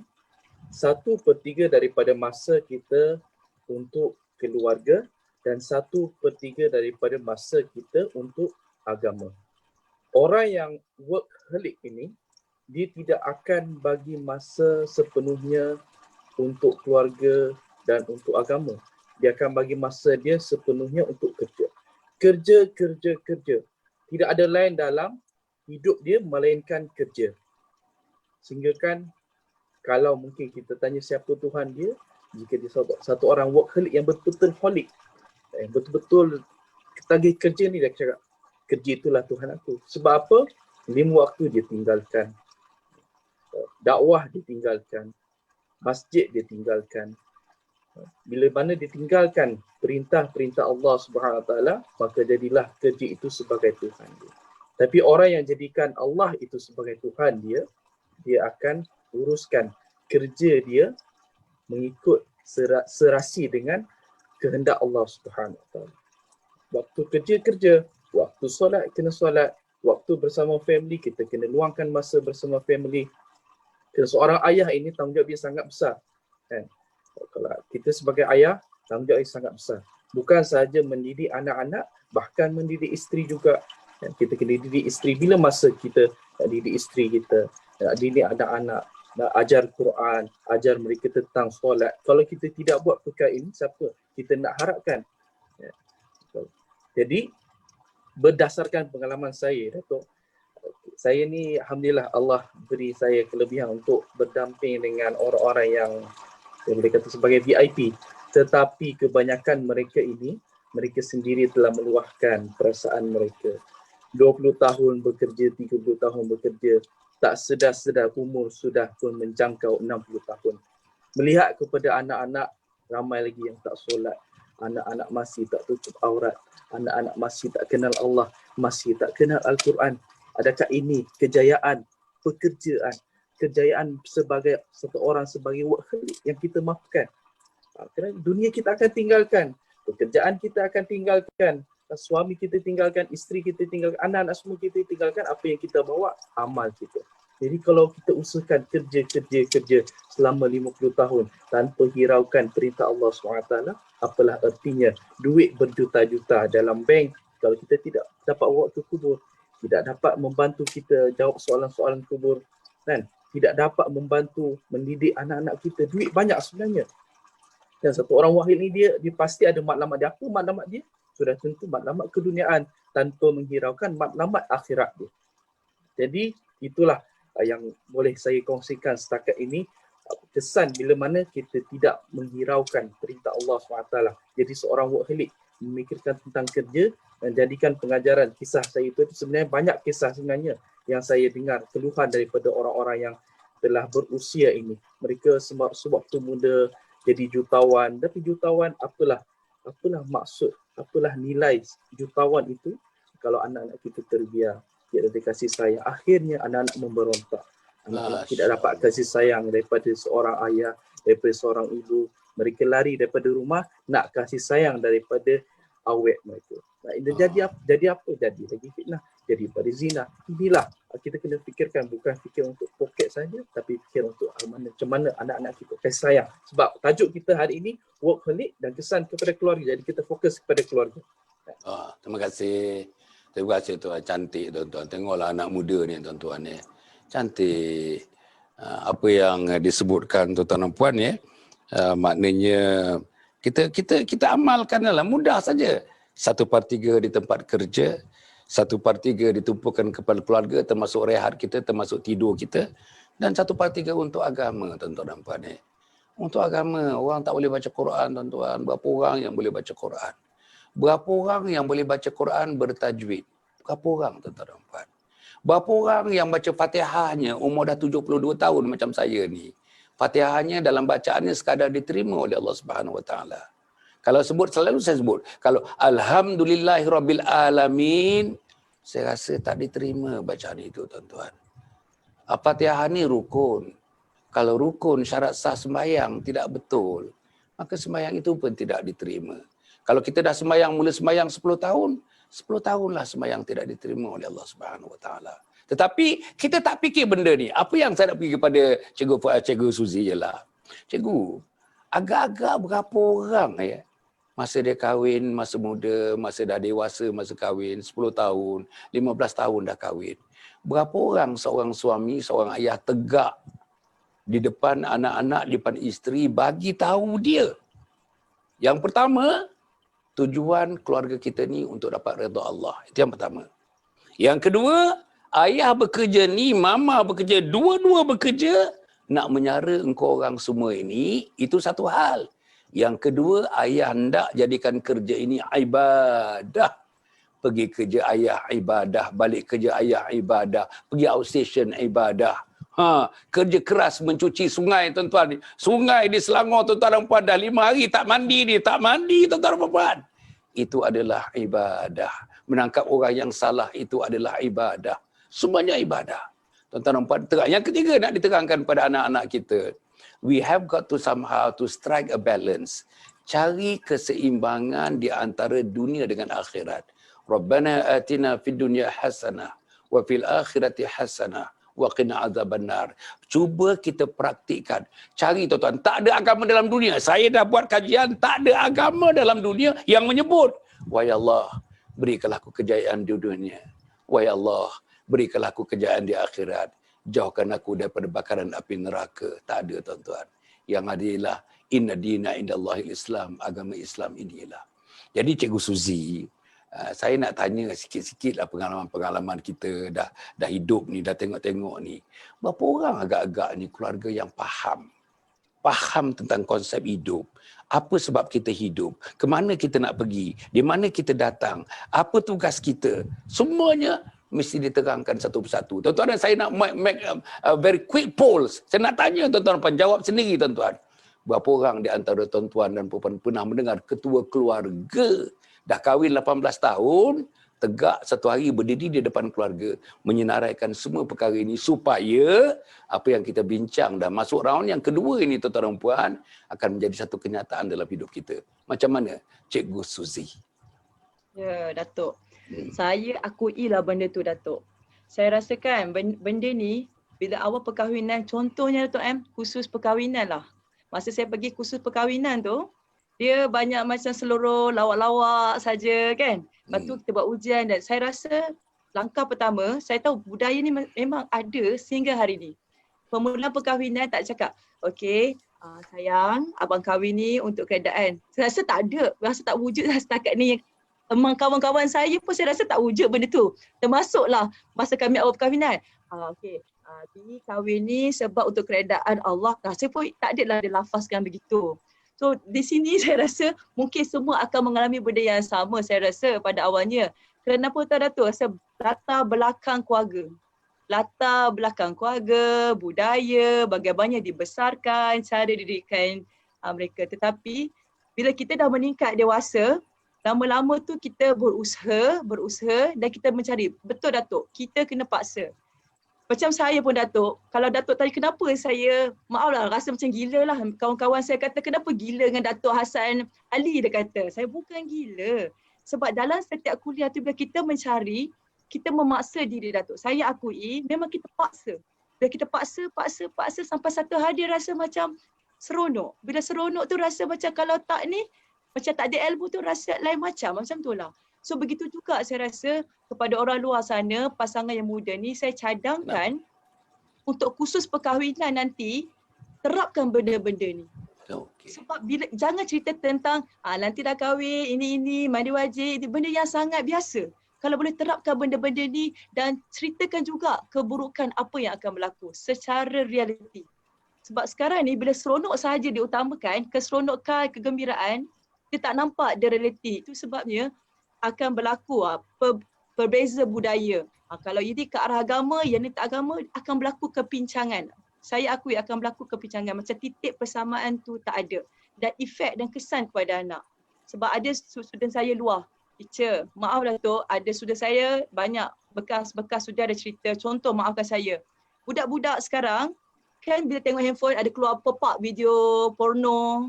1/3 daripada masa kita untuk keluarga, dan 1/3 daripada masa kita untuk agama. Orang yang workaholic ini, dia tidak akan bagi masa sepenuhnya untuk keluarga dan untuk agama. Dia akan bagi masa dia sepenuhnya untuk kerja. Kerja. Tidak ada lain dalam hidup dia melainkan kerja. Sehingga kan kalau mungkin kita tanya siapa Tuhan dia, jika dia satu orang workaholic yang betul-betul holic, yang betul-betul ketagih kerja ni, dia cakap kerja itulah Tuhan aku. Sebab apa? 5 waktu dia tinggalkan. Dakwah dia tinggalkan. Masjid dia tinggalkan. Bila mana dia tinggalkan perintah-perintah Allah Subhanahu Wa Taala, maka jadilah kerja itu sebagai Tuhan dia. Tapi orang yang jadikan Allah itu sebagai Tuhan dia, dia akan uruskan kerja dia mengikut serasi dengan kehendak Allah Subhanahu Wa Taala. Waktu kerja, waktu solat kena solat, waktu bersama family kita kena luangkan masa bersama family. Seorang ayah ini tanggungjawab dia sangat besar, kan? Kalau kita sebagai ayah, tanggungjawab dia sangat besar. Bukan sahaja mendidik anak-anak, bahkan mendidik isteri juga. Kita kena didik isteri. Bila masa kita nak didik isteri kita, nak didik anak-anak, nak ajar Quran, ajar mereka tentang solat. Kalau kita tidak buat perkara ini, siapa kita nak harapkan? Jadi, berdasarkan pengalaman saya, Datuk, saya ni alhamdulillah Allah beri saya kelebihan untuk berdamping dengan orang-orang yang saya boleh kata sebagai VIP, tetapi kebanyakan mereka ini, mereka sendiri telah meluahkan perasaan mereka. 20 tahun bekerja, 30 tahun bekerja, tak sedar-sedar umur sudah pun menjangkau 60 tahun. Melihat kepada anak-anak, ramai lagi yang tak solat, anak-anak masih tak tutup aurat, anak-anak masih tak kenal Allah, masih tak kenal Al-Quran. Adakah ini kejayaan pekerjaan, kejayaan sebagai satu orang sebagai workaholic yang kita maafkan? Kerana dunia kita akan tinggalkan, pekerjaan kita akan tinggalkan, suami kita tinggalkan, isteri kita tinggalkan, anak-anak semua kita tinggalkan. Apa yang kita bawa? Amal kita. Jadi kalau kita usahakan kerja selama 50 tahun tanpa hiraukan perintah Allah SWT, apalah artinya duit berjuta-juta dalam bank kalau kita tidak dapat bawa ke kubur, tidak dapat membantu kita jawab soalan-soalan kubur, kan? Tidak dapat membantu mendidik anak-anak kita. Duit banyak sebenarnya. Dan satu orang wahid ni dia pasti ada matlamat dia. Apa matlamat dia? Sudah tentu matlamat keduniaan tanpa menghiraukan matlamat akhirat dia. Jadi itulah yang boleh saya kongsikan setakat ini, kesan bila mana kita tidak menghiraukan perintah Allah SWT. Jadi seorang workaholic memikirkan tentang kerja dan jadikan pengajaran. Kisah saya itu sebenarnya banyak kisah sebenarnya yang saya dengar keluhan daripada orang-orang yang telah berusia ini. Mereka sewaktu muda jadi jutawan, tapi jutawan apalah maksud, apalah nilai jutawan itu kalau anak-anak kita terbiar, tidak ada kasih sayang. Akhirnya anak-anak memberontak. Anak-anak tidak dapat kasih sayang daripada seorang ayah, daripada seorang ibu. Mereka lari daripada rumah nak kasih sayang daripada awet mereka. Nah, ini jadi apa? Jadi lagi fitnah, jadi pada zina. Inilah kita kena fikirkan, bukan fikir untuk poket saja, tapi fikir untuk macam mana anak-anak kita kasih sayang. Sebab tajuk kita hari ini workaholic dan kesan kepada keluarga. Jadi kita fokus kepada keluarga. Terima kasih. Terima kasih tuan, cantik tuan-tuan. Tengoklah anak muda ni tuan-tuan ni. Cantik. Apa yang disebutkan tuan-tuan dan puan ya. Maknanya kita amalkan dalam mudah saja. 1/3 di tempat kerja, 1/3 ditumpukan kepada keluarga, termasuk rehat kita, termasuk tidur kita, dan 1/3 untuk agama tuan-tuan dan puan ni. Untuk agama, orang tak boleh baca Quran tuan-tuan. Berapa orang yang boleh baca Quran? Berapa orang yang boleh baca Quran bertajwid? Berapa orang tuan-tuan dan puan? Berapa orang yang baca Fatihahnya umur dah 72 tahun macam saya ni? Fatihahnya dalam bacaannya sekadar diterima oleh Allah Subhanahu Wa Taala. Kalau selalu saya sebut, kalau alhamdulillahirabbil alamin, saya rasa tak diterima bacaan itu tuan-tuan. Fatihah ni rukun. Kalau rukun syarat sah sembahyang tidak betul, maka sembahyang itu pun tidak diterima. Kalau kita dah mula sembahyang 10 tahun, 10 tahunlah sembahyang tidak diterima oleh Allah Subhanahu Wa Taala. Tetapi kita tak fikir benda ni. Apa yang saya nak pergi kepada Cikgu Suzy ialah, Cikgu, agak-agak berapa orang masa dia kahwin, masa muda, masa dah dewasa, masa kahwin, 10 tahun, 15 tahun dah kahwin. Berapa orang seorang suami, seorang ayah tegak di depan anak-anak, di depan isteri, bagi tahu dia. Yang pertama, tujuan keluarga kita ni untuk dapat redha Allah. Itu yang pertama. Yang kedua, ayah bekerja ni, mama bekerja, dua-dua bekerja, nak menyara engkau orang semua ini, itu satu hal. Yang kedua, ayah hendak jadikan kerja ini ibadah. Pergi kerja ayah ibadah, balik kerja ayah ibadah, pergi outstation ibadah. Kerja keras mencuci sungai, tuan-tuan. Sungai di Selangor, tuan-tuan dan puan, dah 5 hari tak mandi ni, tak mandi, tuan-tuan dan puan. Itu adalah ibadah. Menangkap orang yang salah itu adalah ibadah. Semuanya ibadah. Tuan-tuan dan puan, yang ketiga nak diterangkan pada anak-anak kita. We have got to somehow to strike a balance. Cari keseimbangan di antara dunia dengan akhirat. Rabbana atina fid dunya hasanah wa fil akhirati hasanah wa qina azabannar. Cuba kita praktikkan. Cari tuan-tuan, tak ada agama dalam dunia. Saya dah buat kajian, tak ada agama dalam dunia yang menyebut, wahai Allah, berikanlah aku kejayaan di dunia. Wahai Allah, berikanlah aku kejayaan di akhirat. Jauhkan aku daripada bakaran api neraka. Tak ada, tuan-tuan. Yang ada ialah inna dina indallahil Islam. Agama Islam inilah. Jadi Cikgu Suzy, saya nak tanya sikit-sikit lah pengalaman-pengalaman kita dah hidup ni, dah tengok-tengok ni. Berapa orang agak-agak ni keluarga yang faham tentang konsep hidup. Apa sebab kita hidup? Ke mana kita nak pergi? Di mana kita datang? Apa tugas kita? Semuanya mesti diterangkan satu persatu. Tuan-tuan, saya nak make a very quick polls. Saya nak tanya tuan-tuan, jawab sendiri tuan-tuan. Berapa orang di antara tuan-tuan dan puan pernah mendengar ketua keluarga dah kahwin 18 tahun, tegak satu hari berdiri di depan keluarga, menyenaraikan semua perkara ini supaya apa yang kita bincang dan masuk round yang kedua ini, tuan-tuan dan puan, akan menjadi satu kenyataan dalam hidup kita. Macam mana, Cikgu Suzy? Ya, Datuk. Saya akuilah benda tu, Datuk. Saya rasakan benda ni bila awal perkahwinan, contohnya Datuk khusus perkahwinan lah. Masa saya pergi khusus perkahwinan tu, dia banyak macam seluruh lawak-lawak saja kan. Lepas tu kita buat ujian dan saya rasa langkah pertama, saya tahu budaya ni memang ada sehingga hari ni. Pemulaan perkahwinan tak cakap, okey, sayang, abang kahwin ni untuk keadaan. Saya rasa tak ada, rasa tak wujud lah setakat ni. Teman kawan-kawan saya pun saya rasa tak wujud benda tu. Termasuklah masa kami awal perkahwinan. Okey, ini kahwin ni sebab untuk keredaan Allah. Saya pun tak adalah dia lafazkan begitu. So di sini saya rasa mungkin semua akan mengalami benda yang sama saya rasa pada awalnya. Kenapa tak Datuk? Rasa latar belakang keluarga. Latar belakang keluarga, budaya, bagaimana dibesarkan, cara didikan mereka. Tetapi bila kita dah meningkat dewasa, lama-lama tu kita berusaha dan kita mencari. Betul Datuk, kita kena paksa. Macam saya pun Datuk, kalau Datuk tanya kenapa saya, maaf lah, rasa macam gila lah. Kawan-kawan saya kata kenapa gila dengan Datuk Hassan Ali, dia kata. Saya bukan gila. Sebab dalam setiap kuliah tu bila kita mencari, kita memaksa diri Datuk. Saya akui memang kita paksa. Bila kita paksa sampai satu hari dia rasa macam seronok. Bila seronok tu rasa macam kalau tak ni, macam tak ada ilmu tu rasa lain macam tu lah. So begitu juga saya rasa kepada orang luar sana, pasangan yang muda ni saya cadangkan untuk khusus perkahwinan nanti terapkan benda-benda ni. Okay. Sebab bila jangan cerita tentang nanti dah kahwin, ini, mandi wajib, benda yang sangat biasa. Kalau boleh terapkan benda-benda ni dan ceritakan juga keburukan apa yang akan berlaku secara realiti. Sebab sekarang ni bila seronok sahaja diutamakan, keseronokan, kegembiraan, dia tak nampak the reality. Itu sebabnya akan berlaku perbeza budaya. Kalau ini ke arah agama, yang ini tak agama, akan berlaku kepincangan. Saya akui akan berlaku kepincangan. Macam titik persamaan tu tak ada. Dan efek dan kesan kepada anak. Sebab ada student saya luar. Teacher, maaf Datuk, ada student saya banyak bekas-bekas sudah ada cerita. Contoh, maafkan saya. Budak-budak sekarang, kan bila tengok handphone ada keluar pop-up video porno.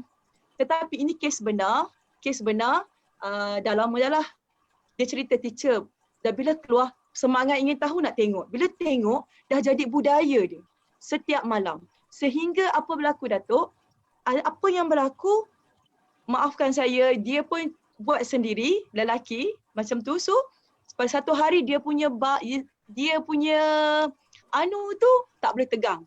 Tetapi ini kes benar, dah lama dah lah. Dia cerita teacher, dah bila keluar semangat ingin tahu nak tengok. Bila tengok dah jadi budaya dia setiap malam. Sehingga apa berlaku Datuk? Apa yang berlaku, maafkan saya, dia pun buat sendiri, lelaki macam tu. So pada satu hari dia punya anu tu tak boleh tegang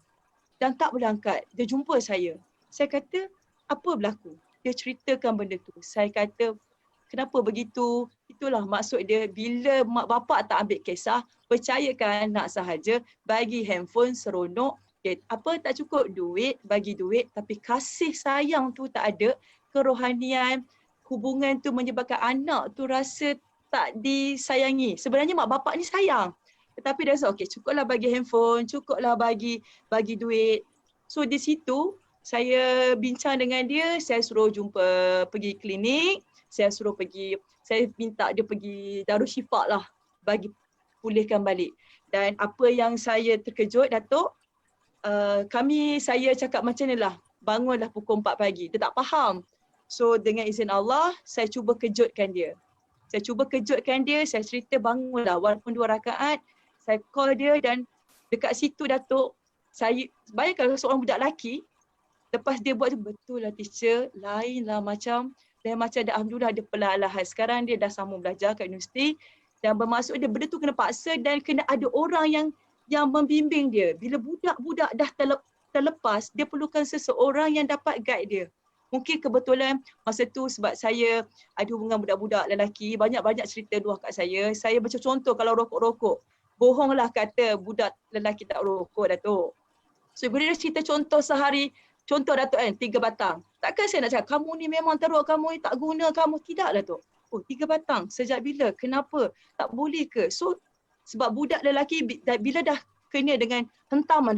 dan tak boleh angkat. Dia jumpa saya. Saya kata, apa berlaku? Dia ceritakan benda tu. Saya kata, kenapa begitu? Itulah maksud dia, bila mak bapak tak ambil kisah, percayakan nak sahaja bagi handphone seronok. Apa tak cukup duit, bagi duit, tapi kasih sayang tu tak ada, kerohanian, hubungan tu menyebabkan anak tu rasa tak disayangi. Sebenarnya mak bapak ni sayang. Tetapi dia rasa, okey, cukuplah bagi handphone, cukuplah bagi duit. So di situ, saya bincang dengan dia, saya suruh pergi klinik, saya minta dia pergi Darushifa lah, bagi pulihkan balik. Dan apa yang saya terkejut, Datuk, saya cakap macam ni lah, bangunlah pukul 4 pagi. Dia tak faham. So dengan izin Allah, saya cuba kejutkan dia. Saya cerita bangunlah walaupun 2 rakaat. Saya call dia dan dekat situ Datuk, saya bayangkan seorang budak lelaki, lepas dia buat tu, betul lah teacher, lain macam dah alhamdulillah dia perlahan-lahan. Sekarang dia dah sambung belajar kat universiti dan bermaksud dia benda tu kena paksa dan kena ada orang yang membimbing dia. Bila budak-budak dah terlepas, dia perlukan seseorang yang dapat guide dia. Mungkin kebetulan masa tu sebab saya ada hubungan budak-budak lelaki, banyak-banyak cerita luah kat saya. Saya macam contoh kalau rokok-rokok, bohonglah kata budak lelaki tak rokok, Datuk. So bila dia cerita contoh sehari, contoh Datuk 3 batang. Takkan saya nak cakap, kamu ni memang teruk, kamu ni tak guna, kamu tidak, Datuk. Oh 3 batang, sejak bila? Kenapa? Tak boleh ke? So sebab budak lelaki bila dah kena dengan hentaman,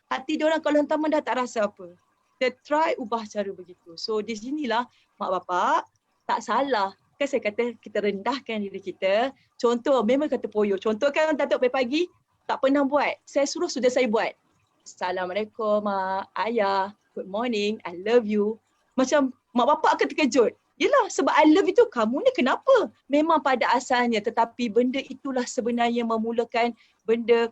hati diorang kalau hentaman dah tak rasa apa. Kita try ubah cara begitu. So di sinilah mak bapak tak salah. Kan saya kata kita rendahkan diri kita. Contoh memang kata poyo. Contoh kan Datuk pagi tak pernah buat. Saya suruh sudah saya buat. Assalamualaikum mak, ayah, good morning, I love you. Macam mak bapak akan terkejut. Yelah, sebab I love you tu kamu ni kenapa? Memang pada asalnya, tetapi benda itulah sebenarnya memulakan benda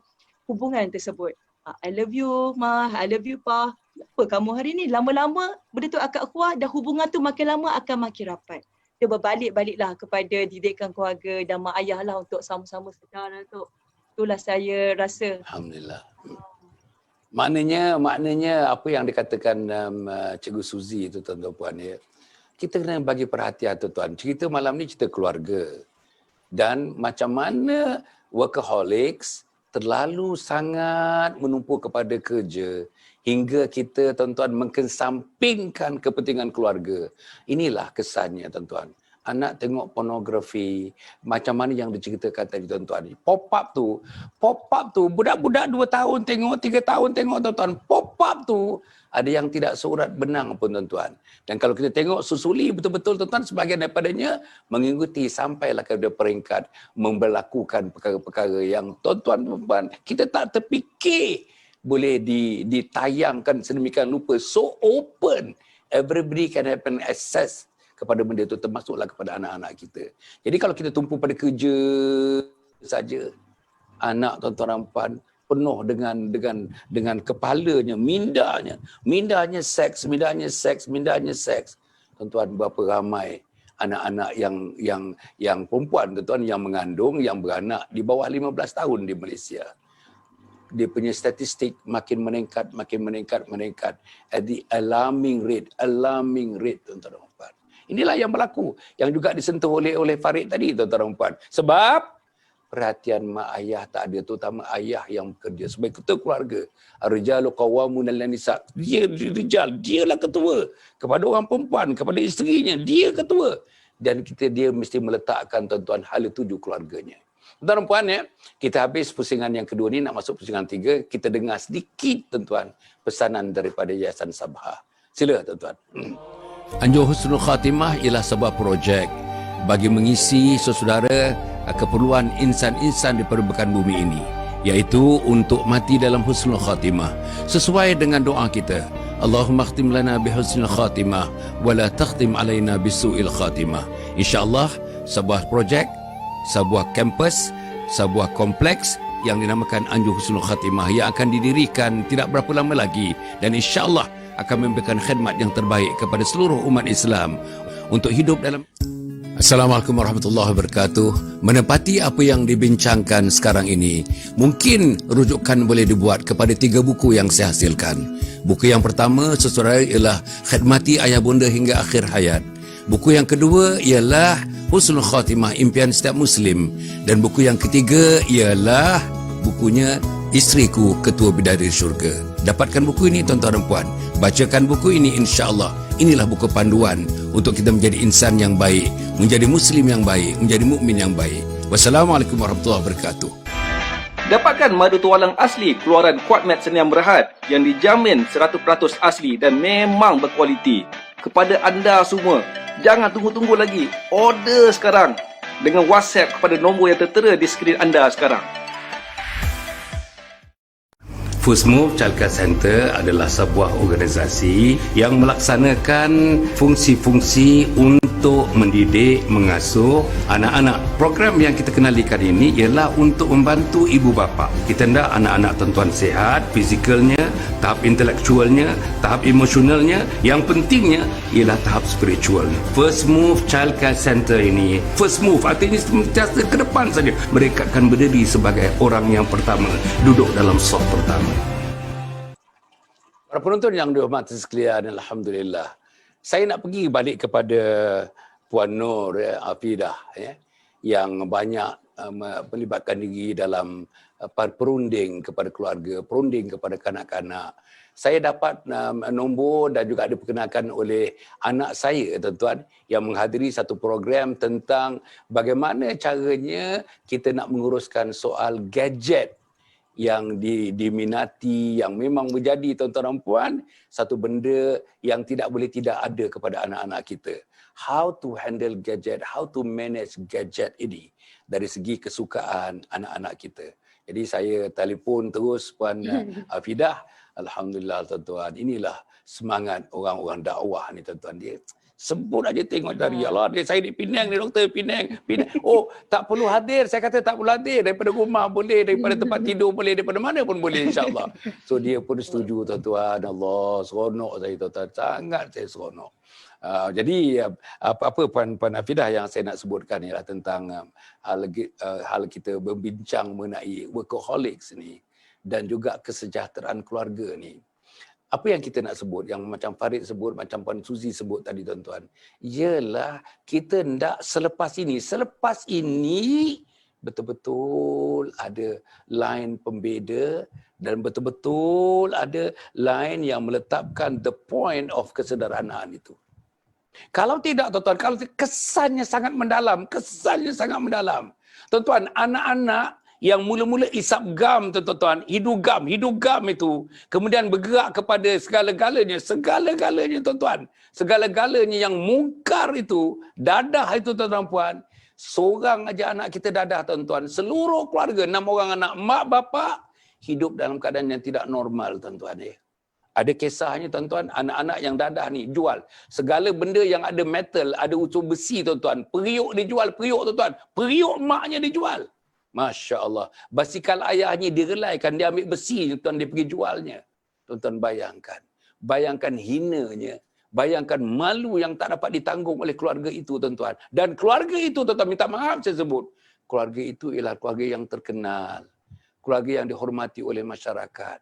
hubungan tersebut. I love you ma, I love you pa. Apa kamu hari ni? Lama-lama benda tu akan kuat dan hubungan tu makin lama akan makin rapat. Dia berbalik-baliklah kepada didikan keluarga dan mak ayah lah untuk sama-sama sedar tu. Itulah saya rasa. Alhamdulillah. Maknanya apa yang dikatakan Cikgu Suzy itu tuan-tuan puan ya. Kita kena bagi perhatian tuan-tuan. Cerita malam ni cerita keluarga. Dan macam mana workaholics terlalu sangat menumpuk kepada kerja hingga kita tuan-tuan mengesampingkan kepentingan keluarga. Inilah kesannya tuan-tuan. Anak tengok pornografi, macam mana yang diceritakan tadi tuan-tuan. Pop-up tu budak-budak 2 tahun tengok, 3 tahun tengok tuan-tuan. Pop-up tu ada yang tidak seurat benang pun tuan-tuan. Dan kalau kita tengok susuli betul-betul tuan-tuan, sebahagian daripadanya mengikuti sampailah kepada peringkat memberlakukan perkara-perkara yang tuan-tuan kita tak terfikir boleh ditayangkan sedemikian rupa. So open, everybody can have an access kepada benda itu, termasuklah kepada anak-anak kita. Jadi kalau kita tumpu pada kerja saja, anak tuan-tuan puan penuh dengan kepalanya, mindanya seks. Tuan-tuan, berapa ramai anak-anak yang perempuan tuan-tuan yang mengandung, yang beranak di bawah 15 tahun di Malaysia. Dia punya statistik makin meningkat at the alarming rate tuan-tuan. Inilah yang berlaku, yang juga disentuh oleh Farid tadi tuan-tuan dan puan. Sebab perhatian mak ayah tak ada, terutama ayah yang bekerja sebagai ketua keluarga. Ar-rijalu qawwamun 'alan nisa. Dia rijal, dialah ketua kepada orang perempuan, kepada isterinya, dia ketua. Dan dia mesti meletakkan tuan-tuan hala tuju keluarganya. Tuan-tuan dan puan ya, kita habis pusingan yang kedua ni, nak masuk pusingan 3, kita dengar sedikit tuan-tuan pesanan daripada Yayasan Sabha. Sila tuan-tuan. Anjur Husnul Khatimah ialah sebuah projek bagi mengisi saudara keperluan insan-insan di permukaan bumi ini. iaitu untuk mati dalam husnul khatimah sesuai dengan doa kita. Allahumma khtim lana bihusnul khatimah wa la takhtim alaina bisu'il khatimah. InsyaAllah sebuah projek, sebuah kampus, sebuah kompleks yang dinamakan Anjur Husnul Khatimah yang akan didirikan tidak berapa lama lagi, dan insya-Allah akan memberikan khidmat yang terbaik kepada seluruh umat Islam untuk hidup dalam. Assalamualaikum warahmatullahi wabarakatuh. Menepati apa yang dibincangkan sekarang ini, mungkin rujukan boleh dibuat kepada 3 buku yang saya hasilkan. Buku yang pertama, saudara, ialah Khidmati Ayah Bunda Hingga Akhir Hayat. Buku yang kedua ialah Husnul Khatimah, Impian Setiap Muslim. Dan buku yang ketiga ialah bukunya Isteriku Ketua Bidadari Syurga. Dapatkan buku ini tuan-tuan dan puan. Bacakan buku ini, insya-Allah. Inilah buku panduan untuk kita menjadi insan yang baik, menjadi muslim yang baik, menjadi mukmin yang baik. Wassalamualaikum warahmatullahi wabarakatuh. Dapatkan madu tualang asli keluaran Kuatmed Seniam Berhad yang dijamin 100% asli dan memang berkualiti. Kepada anda semua, jangan tunggu-tunggu lagi. Order sekarang dengan WhatsApp kepada nombor yang tertera di skrin anda sekarang. First Move Childcare Center adalah sebuah organisasi yang melaksanakan fungsi-fungsi untuk mendidik, mengasuh anak-anak. Program yang kita kenalikan ini ialah untuk membantu ibu bapa. Kita hendak anak-anak tuan-tuan sihat, fizikalnya, tahap intelektualnya, tahap emosionalnya. Yang pentingnya ialah tahap spiritualnya. First Move Childcare Center ini, First Move artinya sentiasa ke depan saja. Mereka akan berdiri sebagai orang yang pertama, duduk dalam saf pertama. Para penonton yang dihormati sekalian, alhamdulillah. Saya nak pergi balik kepada Puan Nur Afidah yang banyak melibatkan diri dalam perunding kepada keluarga, perunding kepada kanak-kanak. Saya dapat nombor dan juga diperkenalkan oleh anak saya, tuan-tuan, yang menghadiri satu program tentang bagaimana caranya kita nak menguruskan soal gadget yang diminati, yang memang menjadi, tuan-tuan dan puan, satu benda yang tidak boleh tidak ada kepada anak-anak kita. How to handle gadget, how to manage gadget ini dari segi kesukaan anak-anak kita. Jadi saya telefon terus Puan Afidah. Alhamdulillah tuan-tuan, inilah semangat orang-orang dakwah ni tuan-tuan. Dia sebut aja tengok dari Allah. Dia, saya di Penang ni doktor, Penang. Oh, tak perlu hadir. Saya kata tak perlu hadir. Daripada rumah boleh, daripada tempat tidur boleh, daripada mana pun boleh, insya-Allah. So dia pun setuju tuan-tuan. Allah, seronok saya tuan-tuan. Sangat saya seronok. Jadi apa Puan Afidah yang saya nak sebutkan ialah tentang hal kita berbincang mengenai workaholics ni dan juga kesejahteraan keluarga ni. Apa yang kita nak sebut, yang macam Farid sebut, macam Puan Suzy sebut tadi tuan-tuan, ialah kita hendak selepas ini betul-betul ada line pembeda dan betul-betul ada line yang meletakkan the point of kesederhanaan itu. Kalau tidak tuan-tuan, kalau kesannya sangat mendalam, tuan-tuan, anak-anak yang mula-mula isap gam, tuan-tuan, hidup gam itu, kemudian bergerak kepada segala-galanya, tuan-tuan, segala-galanya yang mungkar itu, dadah itu, tuan-tuan puan, seorang aja anak kita dadah, tuan-tuan, seluruh keluarga, 6 orang anak, mak bapak, hidup dalam keadaan yang tidak normal, tuan-tuan. Ada kisahnya, tuan-tuan, anak-anak yang dadah ni jual segala benda yang ada metal, ada unsur besi, tuan-tuan, periuk dijual, tuan-tuan, periuk maknya dijual. Masya Allah. Basikal ayahnya direlaikan, dia ambil besi, tuan, dia pergi jualnya. Tuan-tuan bayangkan hinanya, bayangkan malu yang tak dapat ditanggung oleh keluarga itu, tuan-tuan. Dan keluarga itu, tuan-tuan, minta maaf saya sebut, keluarga itu ialah keluarga yang terkenal, keluarga yang dihormati oleh masyarakat.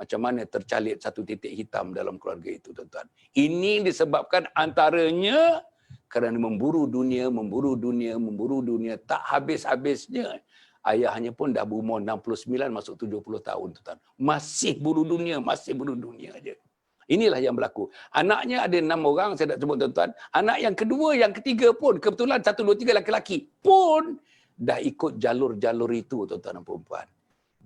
Macam mana tercalit satu titik hitam dalam keluarga itu, tuan-tuan. Ini disebabkan antaranya kerana memburu dunia, tak habis-habisnya. Ayahnya pun dah berumur 69 masuk 70 tahun, tuan. Masih buru dunia aja. Inilah yang berlaku. Anaknya ada 6 orang, saya tak sebut, tuan-tuan. Anak yang kedua, yang ketiga pun kebetulan 1, 2, 3 laki-laki pun dah ikut jalur-jalur itu, tuan-tuan dan puan-puan.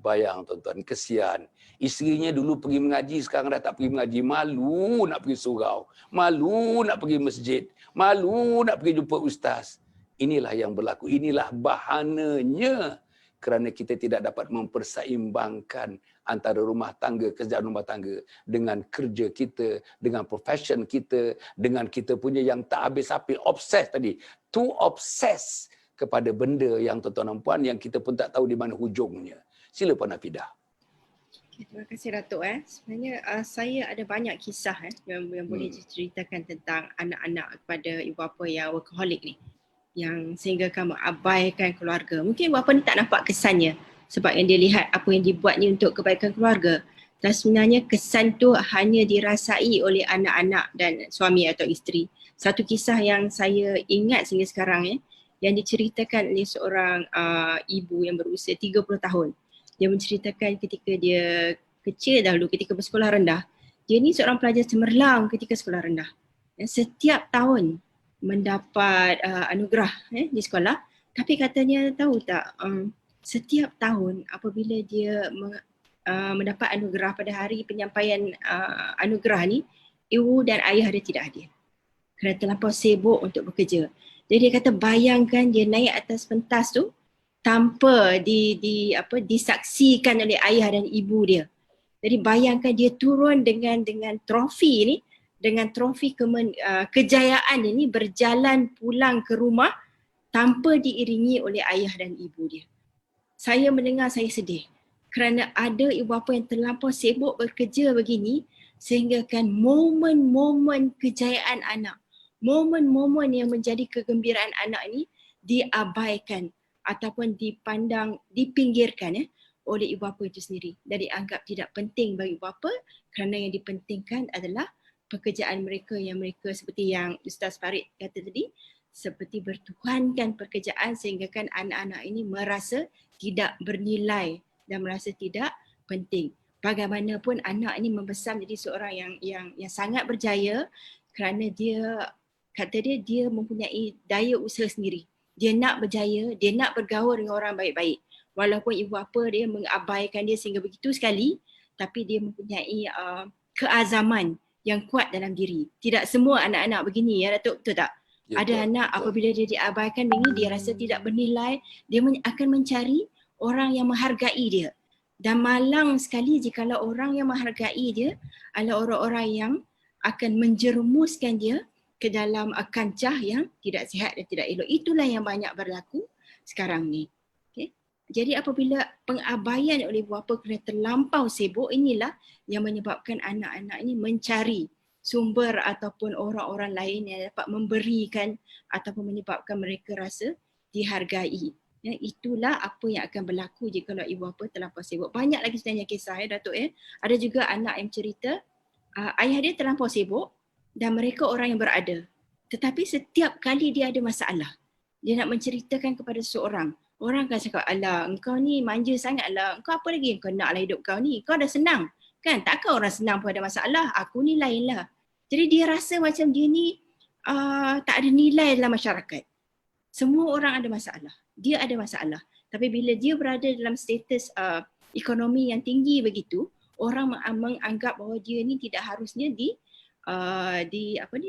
Bayang, tuan-tuan, kesian. Isterinya dulu pergi mengaji, sekarang dah tak pergi mengaji. Malu nak pergi surau, malu nak pergi masjid, malu nak pergi jumpa ustaz. Inilah yang berlaku. Inilah bahananya kerana kita tidak dapat memperseimbangkan antara rumah tangga, kerjaan rumah tangga dengan kerja kita, dengan profession kita, dengan kita punya yang tak habis habis obses tadi. Too obsessed kepada benda yang tuan-tuan dan puan yang kita pun tak tahu di mana hujungnya. Sila Puan Hafidah. Okay, terima kasih Datuk. Sebenarnya saya ada banyak kisah yang boleh diceritakan tentang anak-anak kepada ibu bapa yang workaholic ni, yang sehingga kan mengabaikan keluarga. Mungkin ibu bapa ni tak nampak kesannya sebab yang dia lihat apa yang dibuat ni untuk kebaikan keluarga. Dan sebenarnya kesan tu hanya dirasai oleh anak-anak dan suami atau isteri. Satu kisah yang saya ingat sehingga sekarang yang diceritakan oleh seorang ibu yang berusia 30 tahun. Dia menceritakan ketika dia kecil dahulu, ketika bersekolah rendah. Dia ni seorang pelajar cemerlang ketika sekolah rendah. Setiap tahun mendapat anugerah di sekolah. Tapi katanya tahu tak, setiap tahun apabila dia mendapat anugerah pada hari penyampaian anugerah ni, ibu dan ayah dia tidak hadir. Kerana terlampau sibuk untuk bekerja. Jadi dia kata bayangkan dia naik atas pentas tu tanpa disaksikan oleh ayah dan ibu dia. Jadi bayangkan dia turun dengan trofi ni, dengan trofi kejayaan ini berjalan pulang ke rumah tanpa diiringi oleh ayah dan ibu dia. Saya mendengar, saya sedih. Kerana ada ibu bapa yang terlampau sibuk bekerja begini sehingga kan momen-momen kejayaan anak, momen-momen yang menjadi kegembiraan anak ini diabaikan ataupun dipandang, dipinggirkan oleh ibu bapa itu sendiri dan dianggap tidak penting bagi ibu bapa kerana yang dipentingkan adalah pekerjaan mereka yang mereka seperti yang Ustaz Farid kata tadi, seperti bertuhankan pekerjaan sehingga kan anak-anak ini merasa tidak bernilai dan merasa tidak penting. Bagaimanapun anak ini membesar menjadi seorang yang sangat berjaya kerana dia kata dia mempunyai daya usaha sendiri. Dia nak berjaya, dia nak bergaul dengan orang baik-baik. Walaupun ibu bapa dia mengabaikan dia sehingga begitu sekali, tapi dia mempunyai keazaman yang kuat dalam diri. Tidak semua anak-anak begini ya Datuk, betul tak? Ya, ada anak apabila dia diabaikan begini, dia rasa tidak bernilai, dia akan mencari orang yang menghargai dia. Dan malang sekali jikalau orang yang menghargai dia adalah orang-orang yang akan menjerumuskan dia ke dalam kancah yang tidak sihat dan tidak elok. Itulah yang banyak berlaku sekarang ni. Okay? Jadi apabila pengabaian oleh ibu bapa kerana terlampau sibuk, inilah yang menyebabkan anak-anak ini mencari sumber ataupun orang-orang lain yang dapat memberikan ataupun menyebabkan mereka rasa dihargai. Ya, itulah apa yang akan berlaku jika ibu bapa terlampau sibuk. Banyak lagi sebenarnya kisah Datuk Ada juga anak yang cerita ayah dia terlampau sibuk dan mereka orang yang berada. Tetapi setiap kali dia ada masalah, dia nak menceritakan kepada seseorang, orang akan cakap, alah engkau ni manja sangat lah, engkau apa lagi engkau nak lah hidup kau ni, kau dah senang. Kan takkan orang senang pun ada masalah, aku ni lain lah. Jadi dia rasa macam dia ni tak ada nilai dalam masyarakat. Semua orang ada masalah, dia ada masalah. Tapi bila dia berada dalam status ekonomi yang tinggi begitu, orang menganggap bahawa dia ni tidak harusnya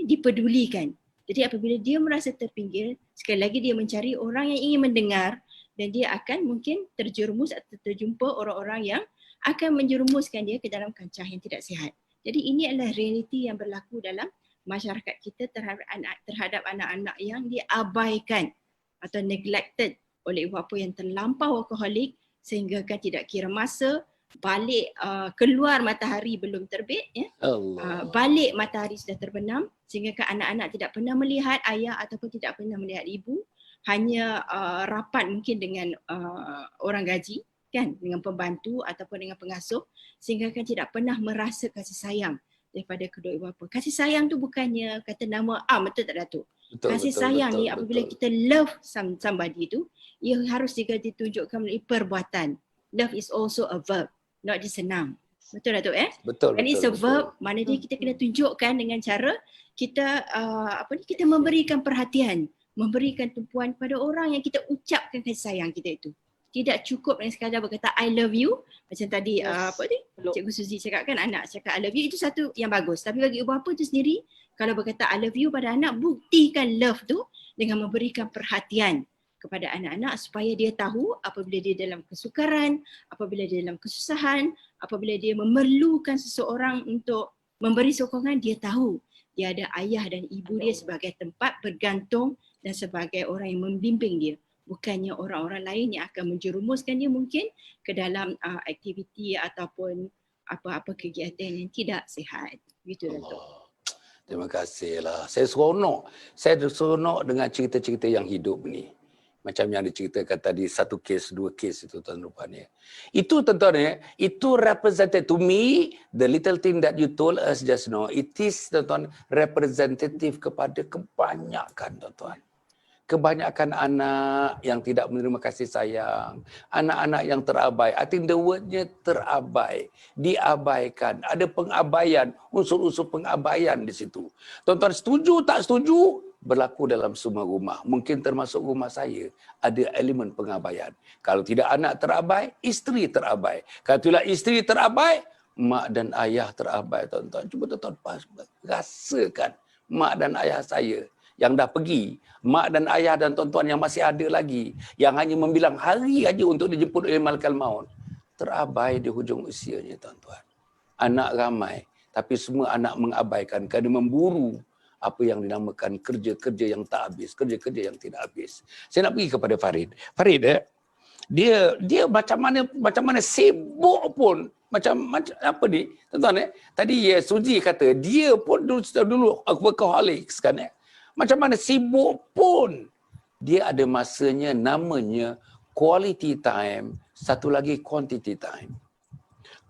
dipedulikan. Jadi apabila dia merasa terpinggir, sekali lagi dia mencari orang yang ingin mendengar dan dia akan mungkin terjerumus atau terjumpa orang-orang yang akan menjerumuskan dia ke dalam kancah yang tidak sihat. Jadi ini adalah realiti yang berlaku dalam masyarakat kita terhadap anak-anak yang diabaikan atau neglected oleh ibu bapa yang terlampau workaholic sehingga kan tidak kira masa, balik keluar matahari belum terbit balik matahari sudah terbenam sehingga kan anak-anak tidak pernah melihat ayah ataupun tidak pernah melihat ibu, hanya rapat mungkin dengan orang gaji kan, dengan pembantu ataupun dengan pengasuh sehingga kan tidak pernah merasa kasih sayang daripada kedua ibu bapa. Kasih sayang tu bukannya kata nama betul tak Datuk? Kasih sayang ni apabila kita love somebody tu, ia harus juga ditunjukkan melalui perbuatan. Love is also a verb, not just a noun. Betul Datuk Betul. And it's a verb, maknanya kita kena tunjukkan dengan cara kita kita memberikan perhatian, memberikan tumpuan kepada orang yang kita ucapkan kasih sayang kita itu. Tidak cukup dengan sekadar berkata I love you, macam tadi Cikgu Suzy cakap kan, anak cakap I love you, itu satu yang bagus. Tapi bagi ibu bapa tu sendiri, kalau berkata I love you pada anak, buktikan love tu dengan memberikan perhatian kepada anak-anak supaya dia tahu apabila dia dalam kesukaran, apabila dia dalam kesusahan, apabila dia memerlukan seseorang untuk memberi sokongan, dia tahu dia ada ayah dan ibu dia sebagai tempat bergantung dan sebagai orang yang membimbing dia. Bukannya orang-orang lain yang akan menjerumuskan dia mungkin ke dalam aktiviti ataupun apa-apa kegiatan yang tidak sihat. Begitu Datuk. Allah. Terima kasihlah. Saya seronok dengan cerita-cerita yang hidup ni. Macam yang diceritakan tadi, satu kes, dua kes itu tuan Rupan ya. Itu tuan-tuan, itu represented to me, the little thing that you told us just now, it is tuan-tuan representative kepada kebanyakan tuan-tuan. Kebanyakan anak yang tidak menerima kasih sayang, anak-anak yang terabai. I think the wordnya terabai, diabaikan. Ada pengabaian, unsur-unsur pengabaian di situ. Tuan-tuan setuju tak setuju? Berlaku dalam semua rumah. Mungkin termasuk rumah saya, ada elemen pengabaian. Kalau tidak anak terabai, isteri terabai. Kalau tidak isteri terabai, mak dan ayah terabai. Tuan-tuan, cuba tuan-tuan rasakan mak dan ayah saya yang dah pergi, mak dan ayah dan tuan-tuan yang masih ada lagi, yang hanya membilang hari aja untuk dijemput oleh malakal maut, terabai di hujung usianya tuan-tuan. Anak ramai, tapi semua anak mengabaikan kerana memburu apa yang dinamakan kerja-kerja yang tak habis, kerja-kerja yang tidak habis. Saya nak pergi kepada Farid. Farid dia macam mana sibuk pun macam apa ni tuan-tuan tadi Suji kata dia pun dulu workaholics kan macam mana sibuk pun dia ada masanya namanya quality time, satu lagi quantity time.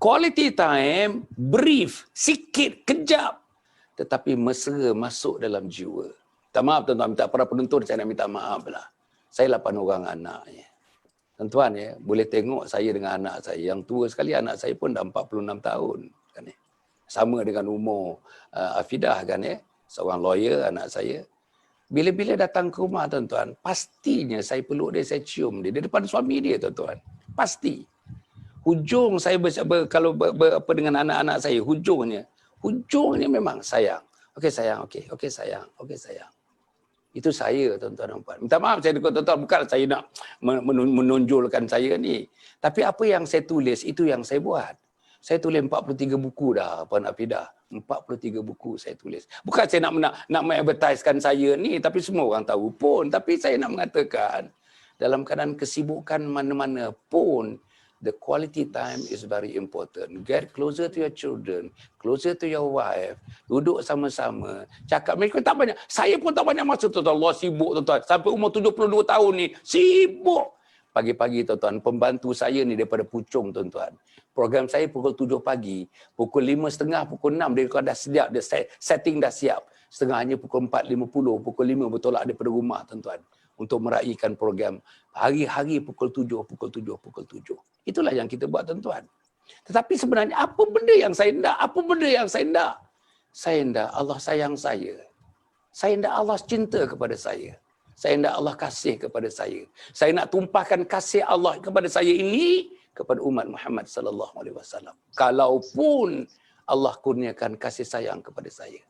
Quality time brief, sikit, kejap, tetapi mesra masuk dalam jiwa. Minta maaf tuan-tuan, minta para penonton saya nak minta maaf lah. Saya 8 orang anaknya. Tuan-tuan boleh tengok saya dengan anak saya. Yang tua sekali anak saya pun dah 46 tahun. Kan, sama dengan umur Afidah kan seorang lawyer anak saya. Bila-bila datang ke rumah tuan-tuan, pastinya saya peluk dia, saya cium dia. Di depan suami dia tuan-tuan. Pasti. Hujung saya kalau dengan anak-anak saya, hujungnya memang sayang. Okey sayang, okey sayang, okey sayang. Itu saya tuan-tuan dan puan. Minta maaf saya tuan-tuan, bukan saya nak menonjolkan saya ni. Tapi apa yang saya tulis, itu yang saya buat. Saya tulis 43 buku dah, Puan Afidah. 43 buku saya tulis. Bukan saya nak mengadvertisekan saya ni, tapi semua orang tahu pun. Tapi saya nak mengatakan, dalam keadaan kesibukan mana-mana pun, the quality time is very important. Get closer to your children, closer to your wife, duduk sama-sama, cakap. Mereka tak banyak. Saya pun tak banyak masa tuan-tuan. Allah sibuk tuan-tuan. Sampai umur 72 tahun ni, sibuk. Pagi-pagi tuan-tuan, pembantu saya ni daripada Puchong tuan-tuan. Program saya pukul 7 pagi, pukul 5.30, pukul 6 dia dah siap, dia setting dah siap. Setengahnya pukul 4.50, pukul 5 bertolak daripada rumah tuan-tuan. Untuk meraihkan program hari-hari pukul 7. Itulah yang kita buat tuan-tuan. Tetapi sebenarnya apa benda yang saya hendak? Apa benda yang saya hendak? Saya hendak Allah sayang saya. Saya hendak Allah cinta kepada saya. Saya hendak Allah kasih kepada saya. Saya nak tumpahkan kasih Allah kepada saya ini kepada umat Muhammad sallallahu alaihi wasallam. Kalaupun Allah kurniakan kasih sayang kepada saya.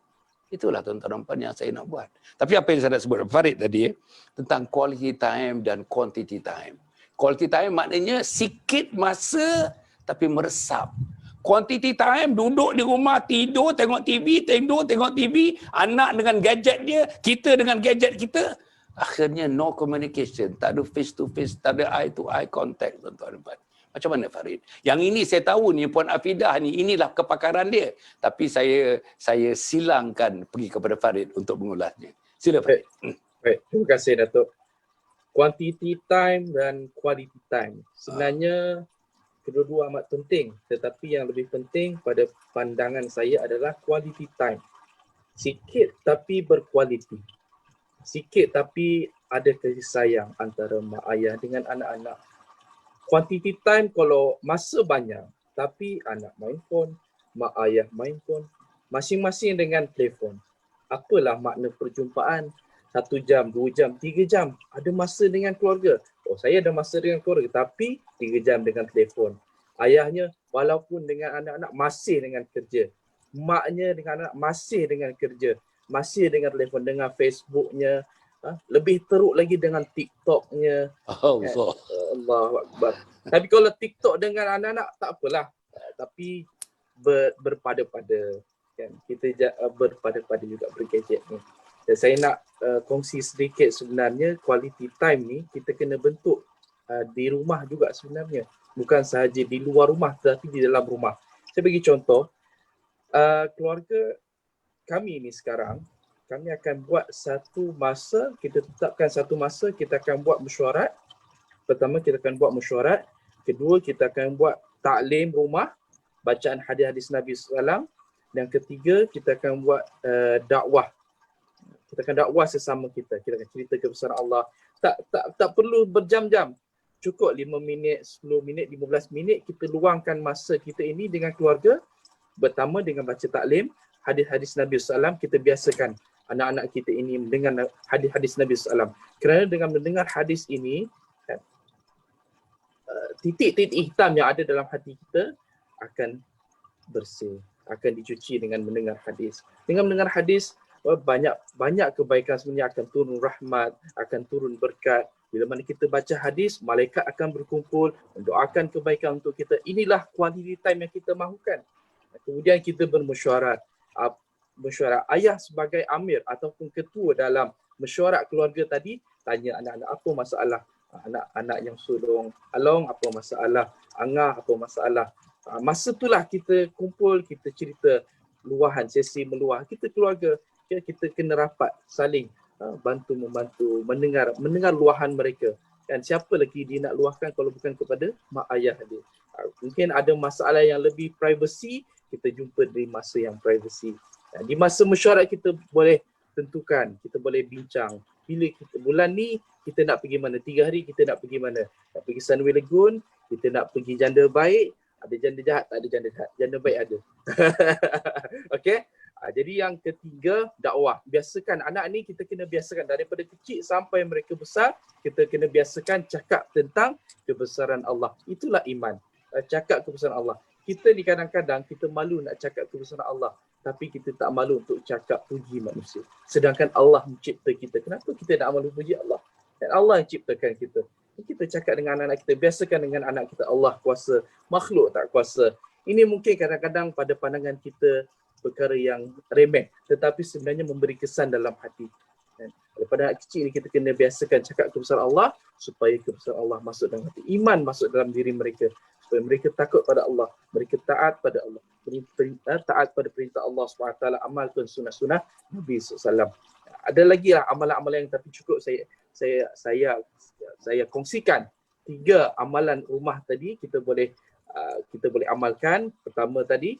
Itulah tuan-tuan yang saya nak buat. Tapi apa yang saya nak sebut Farid tadi tentang quality time dan quantity time. Quality time maknanya sikit masa tapi meresap. Quantity time duduk di rumah, tidur, tengok TV, tengok TV, anak dengan gadget dia, kita dengan gadget kita. Akhirnya no communication, tak ada face to face, tak ada eye to eye contact tuan-tuan. Macam mana Farid? Yang ini saya tahu ni Puan Afidah ni, inilah kepakaran dia. Tapi saya silangkan pergi kepada Farid untuk mengulasnya. Sila Farid. Baik, terima kasih Datuk. Quantity time dan quality time. Sebenarnya kedua-dua amat penting. Tetapi yang lebih penting pada pandangan saya adalah quality time. Sikit tapi berkualiti. Sikit tapi ada kasih sayang antara mak ayah dengan anak-anak. Quantity time kalau masa banyak tapi anak main phone, mak ayah main phone, masing-masing dengan telefon. Apalah makna perjumpaan 1 jam, 2 jam, 3 jam. Ada masa dengan keluarga. Oh, saya ada masa dengan keluarga tapi 3 jam dengan telefon. Ayahnya walaupun dengan anak-anak masih dengan kerja. Maknya dengan anak masih dengan kerja. Masih dengan telefon, dengan Facebooknya, lebih teruk lagi dengan TikToknya. Oh, Kan? so. Allahu Akbar. Tapi kalau TikTok dengan anak-anak tak apalah. Tapi berpada-pada kan. Kita berpada-pada juga bergadget ni. Dan saya nak kongsi sedikit sebenarnya quality time ni kita kena bentuk di rumah juga sebenarnya. Bukan sahaja di luar rumah tetapi di dalam rumah. Saya bagi contoh, keluarga kami ni sekarang, kami akan buat satu masa, kita tetapkan satu masa, kita akan buat mesyuarat. Pertama, kita akan buat mesyuarat. Kedua, kita akan buat taklim rumah, bacaan hadis-hadis Nabi SAW. Dan ketiga, kita akan buat dakwah. Kita akan dakwah sesama kita. Kita akan cerita kebesaran Allah. Tak perlu berjam-jam. Cukup 5 minit, 10 minit, 15 minit kita luangkan masa kita ini dengan keluarga. Pertama dengan baca taklim, hadis-hadis Nabi SAW, kita biasakan anak-anak kita ini mendengar hadis-hadis Nabi SAW. Kerana dengan mendengar hadis ini, titik-titik hitam yang ada dalam hati kita akan bersih, akan dicuci dengan mendengar hadis. Dengan mendengar hadis, banyak kebaikan sebenarnya akan turun rahmat, akan turun berkat. Bila mana kita baca hadis, malaikat akan berkumpul, mendoakan kebaikan untuk kita. Inilah quality time yang kita mahukan. Kemudian kita bermesyuarat. Mesyuarat ayah sebagai amir ataupun ketua dalam mesyuarat keluarga tadi, tanya anak-anak apa masalah. Anak-anak yang sulung Along apa masalah, Angah apa masalah. Masa itulah kita kumpul, kita cerita luahan, sesi meluah. Kita keluarga, kita kena rapat, saling bantu-membantu, mendengar luahan mereka. Dan siapa lagi dia nak luahkan kalau bukan kepada mak ayah dia. Mungkin ada masalah yang lebih privacy, kita jumpa di masa yang privacy. Di masa mesyuarat kita boleh tentukan, kita boleh bincang. Bila bulan ni kita nak pergi mana, 3 hari kita nak pergi mana. Nak pergi Sunway Lagoon, kita nak pergi janda baik, ada janda jahat, tak ada janda jahat. Janda baik ada. Okey. Jadi yang ketiga, dakwah. Biasakan anak ni, kita kena biasakan daripada kecil sampai mereka besar, kita kena biasakan cakap tentang kebesaran Allah. Itulah iman. Cakap kebesaran Allah. Kita ni kadang-kadang kita malu nak cakap kebesaran Allah, tapi kita tak malu untuk cakap puji manusia. Sedangkan Allah mencipta kita. Kenapa kita nak malu puji Allah? Dan Allah yang ciptakan kita. Kita cakap dengan anak-anak kita, biasakan dengan anak kita Allah kuasa, makhluk tak kuasa. Ini mungkin kadang-kadang pada pandangan kita perkara yang remeh, tetapi sebenarnya memberi kesan dalam hati. Dan daripada anak kecil ni kita kena biasakan cakap kebesaran Allah supaya kebesaran Allah masuk dalam hati. Iman masuk dalam diri mereka. Supaya mereka takut pada Allah, mereka taat pada Allah, taat pada perintah Allah SWT, amalkan sunnah-sunnah Nabi SAW. Ada lagi lah amalan-amalan yang tapi cukup saya kongsikan. 3 amalan rumah tadi kita boleh amalkan. Pertama tadi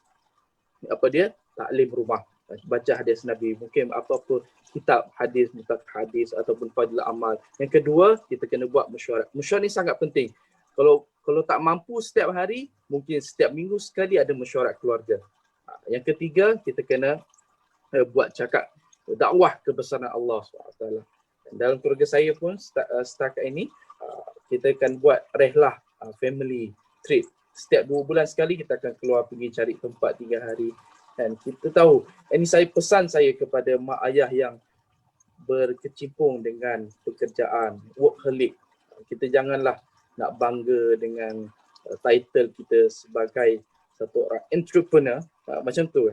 apa dia? Taklim rumah. Baca hadis Nabi, mungkin apa-apa kitab hadis, mutakhir hadis ataupun fadilah amal. Yang kedua, kita kena buat mesyuarat. Mesyuarat ni sangat penting. Kalau tak mampu setiap hari, mungkin setiap minggu sekali ada mesyuarat keluarga. Yang ketiga, kita kena buat cakap dakwah kebesaran Allah SWT. Dalam keluarga saya pun setakat ini, kita akan buat rehlah family trip. Setiap 2 bulan sekali kita akan keluar pergi cari tempat 3 hari. Dan kita tahu, ini saya pesan saya kepada mak ayah yang berkecimpung dengan pekerjaan, workaholic. Kita janganlah nak bangga dengan title kita sebagai satu orang entrepreneur, macam tu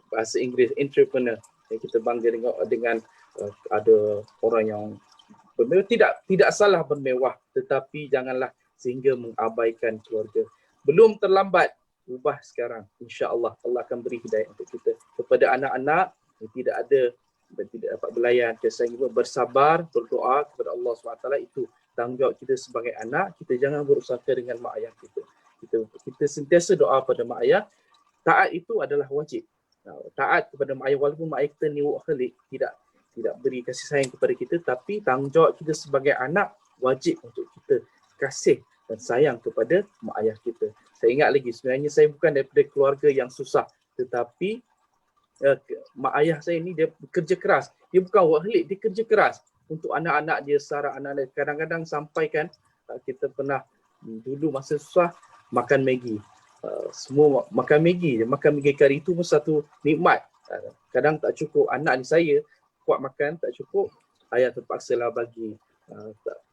bahasa Inggeris entrepreneur. Kita bangga dengan ada orang yang bermewah, tidak salah bermewah, tetapi janganlah sehingga mengabaikan keluarga. Belum terlambat, ubah sekarang. InsyaAllah Allah akan beri hidayah untuk kita. Kepada anak-anak yang tidak dapat belayan, bersabar, berdoa kepada Allah SWT. Itu tanggungjawab kita sebagai anak. Kita jangan berusaha dengan mak ayah kita. Kita sentiasa doa pada mak ayah. Taat itu adalah wajib. Taat kepada mak ayah, walaupun mak ayah kita ni workaholic, tidak beri kasih sayang kepada kita, tapi tanggungjawab kita sebagai anak wajib untuk kita kasih dan sayang kepada mak ayah kita. Saya ingat lagi, sebenarnya saya bukan daripada keluarga yang susah, tetapi mak ayah saya ni dia bekerja keras. Dia bukan workaholic, dia kerja keras untuk anak-anak dia, sarang anak-anak. Kadang-kadang sampaikan kita pernah dulu masa susah makan Maggi. Semua makan Maggi je. Makan Maggi kari itu pun satu nikmat. Kadang tak cukup. Anak ni saya kuat makan, tak cukup. ayah terpaksalah bagi.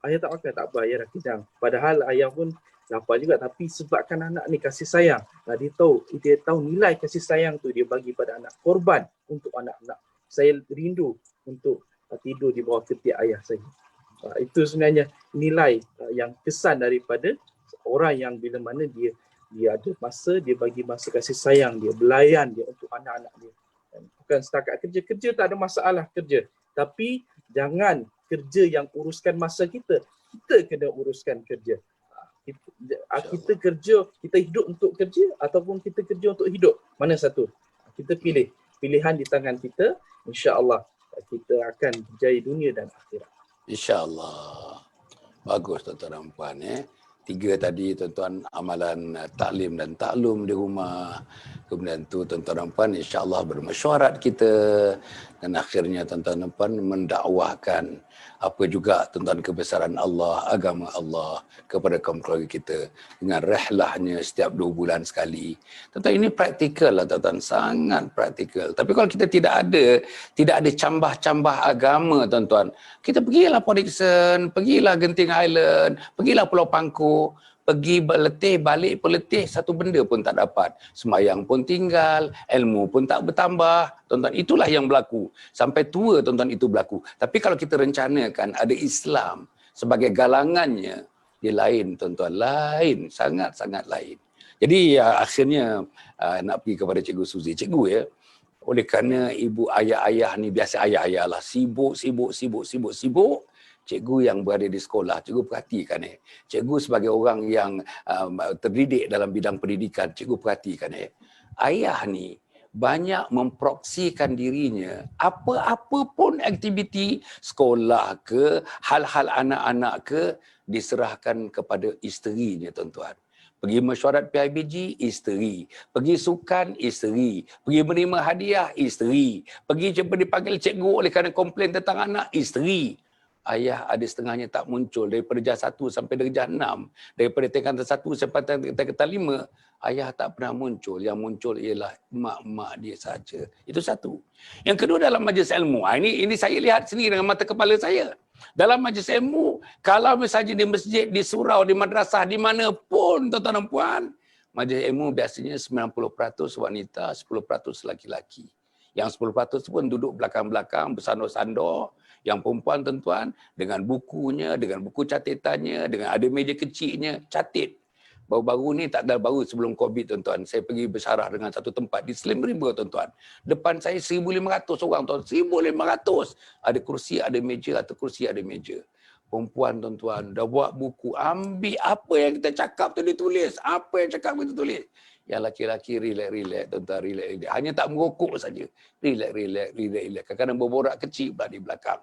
Ayah tak makan, tak apa, ayah dah kenyang. Padahal ayah pun lapar juga, tapi sebabkan anak ni kasih sayang. Dia tahu nilai kasih sayang tu dia bagi pada anak. Korban untuk anak-anak. Saya rindu untuk tidur di bawah ketiak ayah saya. Itu sebenarnya nilai yang kesan daripada orang yang bila mana dia ada masa, dia bagi masa kasih sayang dia, belayan dia untuk anak-anak dia. Bukan setakat kerja tak ada masalah kerja. Tapi jangan kerja yang uruskan masa kita. Kita kena uruskan kerja. Kita kerja, kita hidup untuk kerja ataupun kita kerja untuk hidup. Mana satu? Kita pilih. Pilihan di tangan kita. InsyaAllah kita akan berjaya dunia dan akhirat. InsyaAllah. Bagus tuan-tuan dan puan. 3 tadi tuan-tuan, amalan taklim dan taklum di rumah. Kemudian tu tuan-tuan dan puan, insya-Allah bermesyuarat kita, dan akhirnya tuan-tuan dan puan mendakwahkan apa juga tuan-tuan kebesaran Allah, agama Allah kepada kaum keluarga kita dengan rihlahnya setiap 2 bulan sekali. Tuan-tuan, ini praktikal lah tuan-tuan, sangat praktikal. Tapi kalau kita tidak ada cambah-cambah agama tuan-tuan, kita pergilah Port Dickson, pergilah Genting Island, pergilah Pulau Pangkor, pergi letih, balik pun letih, satu benda pun tak dapat. Sembahyang pun tinggal, ilmu pun tak bertambah. Tuan-tuan, itulah yang berlaku. Sampai tua tuan-tuan itu berlaku. Tapi kalau kita rencanakan ada Islam sebagai galangannya, dia lain tuan-tuan, lain, sangat-sangat lain. Jadi akhirnya nak pergi kepada Cikgu Suzy. Cikgu oleh kerana ibu ayah-ayah ni, biasa ayah-ayah lah, sibuk. Cikgu yang berada di sekolah, cikgu perhatikan cikgu sebagai orang yang terdidik dalam bidang pendidikan, cikgu perhatikan ayah ni banyak memproksikan dirinya, apa-apa pun aktiviti sekolah ke, hal-hal anak-anak ke, diserahkan kepada isterinya tuan-tuan. Pergi mesyuarat PIBG, isteri. Pergi sukan, isteri. Pergi menerima hadiah, isteri. Pergi dipanggil cikgu oleh kerana komplain tentang anak, isteri. Ayah ada setengahnya tak muncul daripada darjah 1 sampai darjah 6. Daripada tingkatan 1 sampai tingkatan 5, ayah tak pernah muncul. Yang muncul ialah mak-mak dia saja. Itu satu. Yang kedua, dalam majlis ilmu. Ini saya lihat sendiri dengan mata kepala saya. Dalam majlis ilmu, kalau misalnya di masjid, di surau, di madrasah, di mana pun tuan-tuan dan puan, majlis ilmu biasanya 90% wanita, 10% laki-laki. Yang 10% pun duduk belakang-belakang, bersandar-sandar. Yang perempuan tuan-tuan, dengan bukunya, dengan buku catatannya, dengan ada meja kecilnya, catat. Baru-baru ni, tak ada baru sebelum COVID tuan-tuan, saya pergi bersyarah dengan satu tempat di Slim River tuan-tuan. Depan saya 1,500 orang tuan, 1,500. Ada kursi, ada meja, atau kursi, ada meja. Perempuan tuan-tuan, dah buat buku, ambil apa yang kita cakap tu ditulis, apa yang cakap kita tulis. Yang laki-laki relax tuan-tuan, relax. Hanya tak merokok saja. Relax. Kadang-kadang berborak kecil pula di belakang.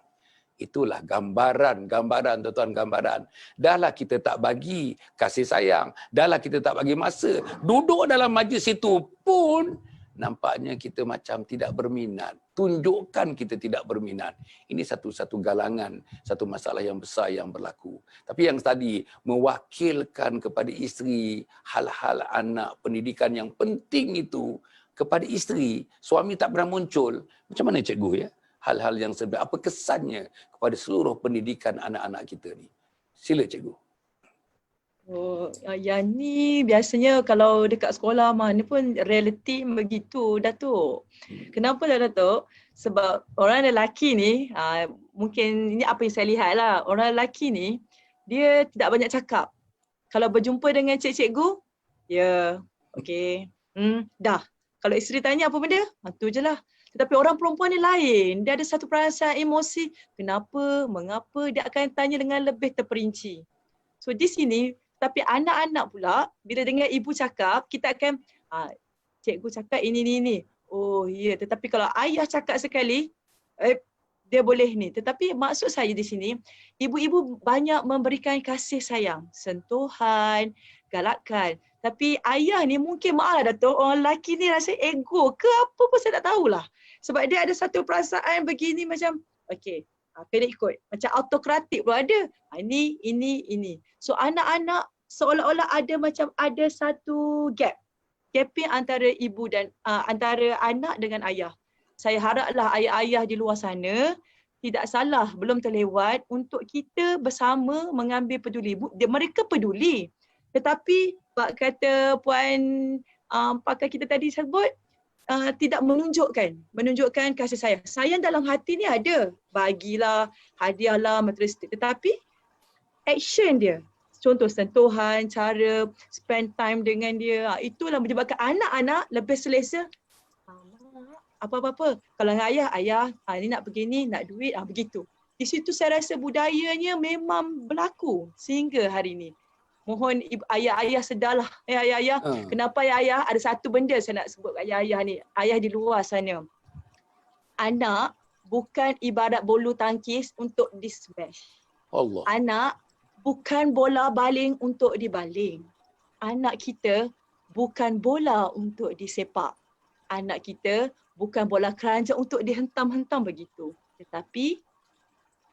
Itulah gambaran tuan-tuan, gambaran. Dahlah kita tak bagi kasih sayang, dahlah kita tak bagi masa. Duduk dalam majlis itu pun nampaknya kita macam tidak berminat. Tunjukkan kita tidak berminat. Ini satu galangan, satu masalah yang besar yang berlaku. Tapi yang tadi, mewakilkan kepada isteri hal-hal anak, pendidikan yang penting itu kepada isteri, suami tak pernah muncul. Macam mana cikgu hal-hal yang sebenarnya, apa kesannya kepada seluruh pendidikan anak-anak kita ni? Sila cikgu. Oh, yang ni biasanya kalau dekat sekolah mana pun realiti begitu, Datuk. Kenapa tak, Datuk? Sebab orang lelaki ni, mungkin ini apa yang saya lihat lah, orang lelaki ni, dia tidak banyak cakap. Kalau berjumpa dengan cikgu, okey, dah. Kalau isteri tanya apa benda, tu je lah. Tetapi orang perempuan ni lain. Dia ada satu perasaan emosi. Kenapa, mengapa, dia akan tanya dengan lebih terperinci. So di sini, tapi anak-anak pula, bila dengar ibu cakap, kita akan, cikgu cakap ini. Oh ya, tetapi kalau ayah cakap sekali, dia boleh ni. Tetapi maksud saya di sini, ibu-ibu banyak memberikan kasih sayang, sentuhan, galakan. Tapi ayah ni mungkin maaflah Datuk, orang lelaki ni rasa ego ke apa pun saya tak tahulah. Sebab dia ada satu perasaan begini macam, okey, kena ikut. Macam autokratik pun ada. Ini. So anak-anak seolah-olah ada macam ada satu gaping antara ibu dan antara anak dengan ayah. Saya haraplah ayah-ayah di luar sana tidak salah, belum terlewat untuk kita bersama mengambil peduli. Mereka peduli. Tetapi Pak kata Puan pakar kita tadi sebut, tidak menunjukkan kasih sayang. Sayang dalam hati ni ada. Bagilah, hadiahlah, materialistik. Tetapi action dia. Contoh sentuhan, cara spend time dengan dia. Itulah menyebabkan anak-anak lebih selesa. Apa-apa. Kalau dengan ayah, ni nak pergi ni, nak duit, begitu. Di situ saya rasa budayanya memang berlaku sehingga hari ini. Mohon ayah-ayah sedarlah. Ayah-ayah, kenapa ayah ada satu benda saya nak sebut ayah-ayah ni. Ayah di luar sana. Anak bukan ibarat bulu tangkis untuk di-smash. Allah. Anak bukan bola baling untuk dibaling. Anak kita bukan bola untuk disepak. Anak kita bukan bola keranjang untuk dihentam-hentam begitu. Tetapi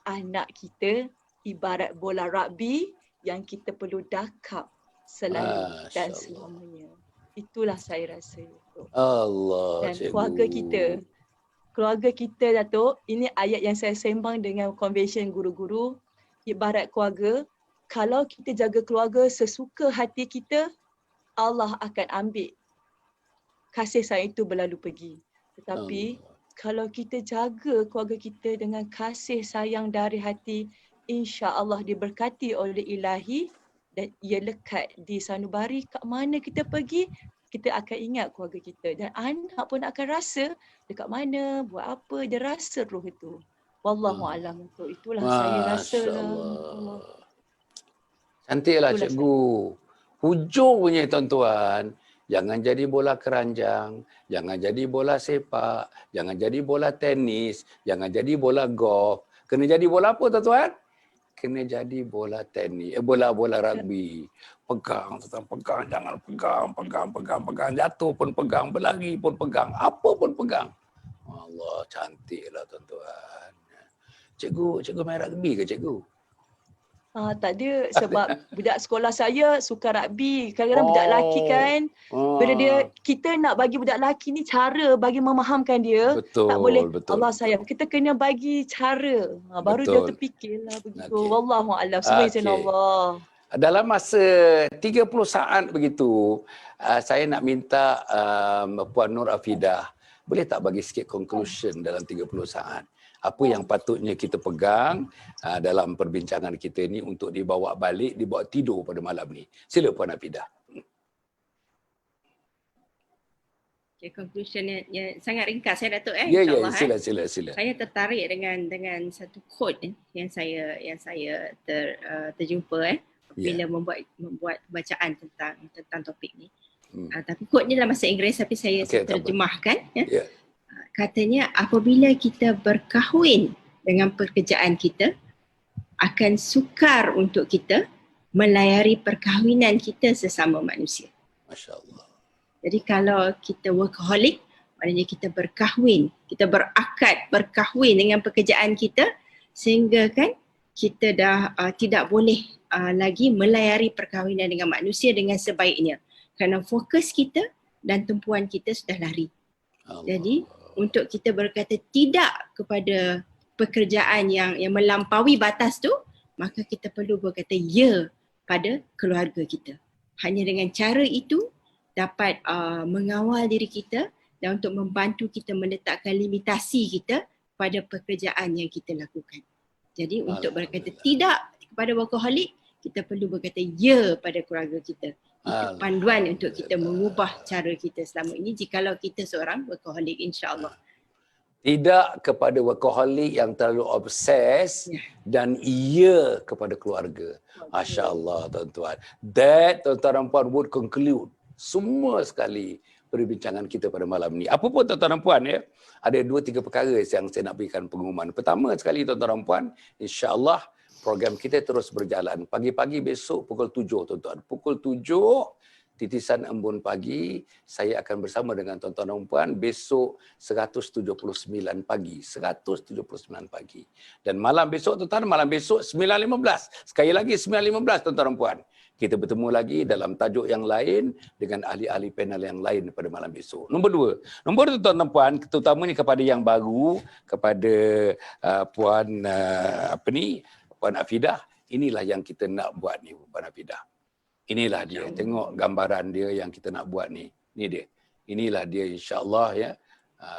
anak kita ibarat bola rugby yang kita perlu dakap selalu dan selamanya. Itulah saya rasa. Allah. Dan Cikgu. keluarga kita Datuk, ini ayat yang saya sembang dengan convention guru-guru, ibarat keluarga. Kalau kita jaga keluarga sesuka hati kita, Allah akan ambil kasih sayang itu berlalu pergi. Tetapi kalau kita jaga keluarga kita dengan kasih sayang dari hati, insya-Allah diberkati oleh Ilahi dan ia lekat di sanubari. Kat mana kita pergi, kita akan ingat keluarga kita. Dan anak pun akan rasa dekat mana, buat apa, dia rasa roh itu. Wallahu a'lam. Itulah saya rasa lah. Allah. Cantiklah cikgu. Hujungnya tuan-tuan, jangan jadi bola keranjang, jangan jadi bola sepak, jangan jadi bola tenis, jangan jadi bola golf. Kena jadi bola apa tuan-tuan? Kena jadi bola tenis, bola rugby. Pegang, pegang, jangan pegang. Jatuh pun pegang, berlari pun pegang, apa pun pegang. Allah, cantiklah tuan-tuan. Cikgu main rugby ke cikgu? Tak ada, sebab budak sekolah saya suka rugby. Kadang-kadang budak lelaki kan, bila kita nak bagi budak lelaki ni cara bagi memahamkan dia, tak boleh. Allah sayang, kita kena bagi cara. Baru dia terfikirlah begitu. Wallahu a'lam. Semua izin Allah. Dalam masa 30 saat begitu, saya nak minta Puan Nur Afidah, boleh tak bagi sikit conclusion dalam 30 saat? Apa yang patutnya kita pegang dalam perbincangan kita ini untuk dibawa balik, dibawa tidur pada malam ni. Sila Puan Afidah. Okay, conclusion yang sangat ringkas ya Datuk Ya, sila. Saya tertarik dengan satu quote yang saya terjumpa bila membuat bacaan tentang topik ni. Tapi quote ni dalam bahasa Inggeris tapi saya terjemahkan ya. Katanya, apabila kita berkahwin dengan pekerjaan kita, akan sukar untuk kita melayari perkahwinan kita sesama manusia. Masya Allah. Jadi kalau kita workaholic, maknanya kita berkahwin, kita berakad berkahwin dengan pekerjaan kita, sehingga kan kita dah tidak boleh lagi melayari perkahwinan dengan manusia dengan sebaiknya. Kerana fokus kita dan tumpuan kita sudah lari. Allah. Jadi untuk kita berkata tidak kepada pekerjaan yang melampaui batas tu, maka kita perlu berkata ya pada keluarga kita. Hanya dengan cara itu dapat mengawal diri kita dan untuk membantu kita meletakkan limitasi kita pada pekerjaan yang kita lakukan. Jadi untuk berkata tidak kepada workaholic, kita perlu berkata ya pada keluarga kita. Itu panduan untuk kita mengubah cara kita selama ini jikalau kita seorang workaholic, insya-Allah. Tidak kepada workaholic yang terlalu obses dan iya kepada keluarga. Masya-Allah tuan-tuan. That tuan-tuan dan puan would conclude semua sekali perbincangan kita pada malam ni. Apa pun tuan-tuan dan puan ya, ada 2-3 perkara yang saya nak berikan pengumuman. Pertama sekali tuan-tuan dan puan, insya-Allah program kita terus berjalan. Pagi-pagi besok pukul 7 tuan-tuan. Pukul 7 Titisan Embun Pagi, saya akan bersama dengan tuan-tuan dan puan besok 179 pagi. 179 pagi. Dan malam besok tuan-tuan, malam besok 9.15. Sekali lagi 9.15 tuan-tuan dan puan. Kita bertemu lagi dalam tajuk yang lain dengan ahli-ahli panel yang lain pada malam besok. Nombor 2. Nombor 2 tuan-tuan dan puan, terutamanya kepada yang baru, kepada puan Puan Afidah, inilah yang kita nak buat ni Puan Afidah. Inilah dia. Tengok gambaran dia yang kita nak buat ni. Ini dia. Inilah dia insya-Allah ya.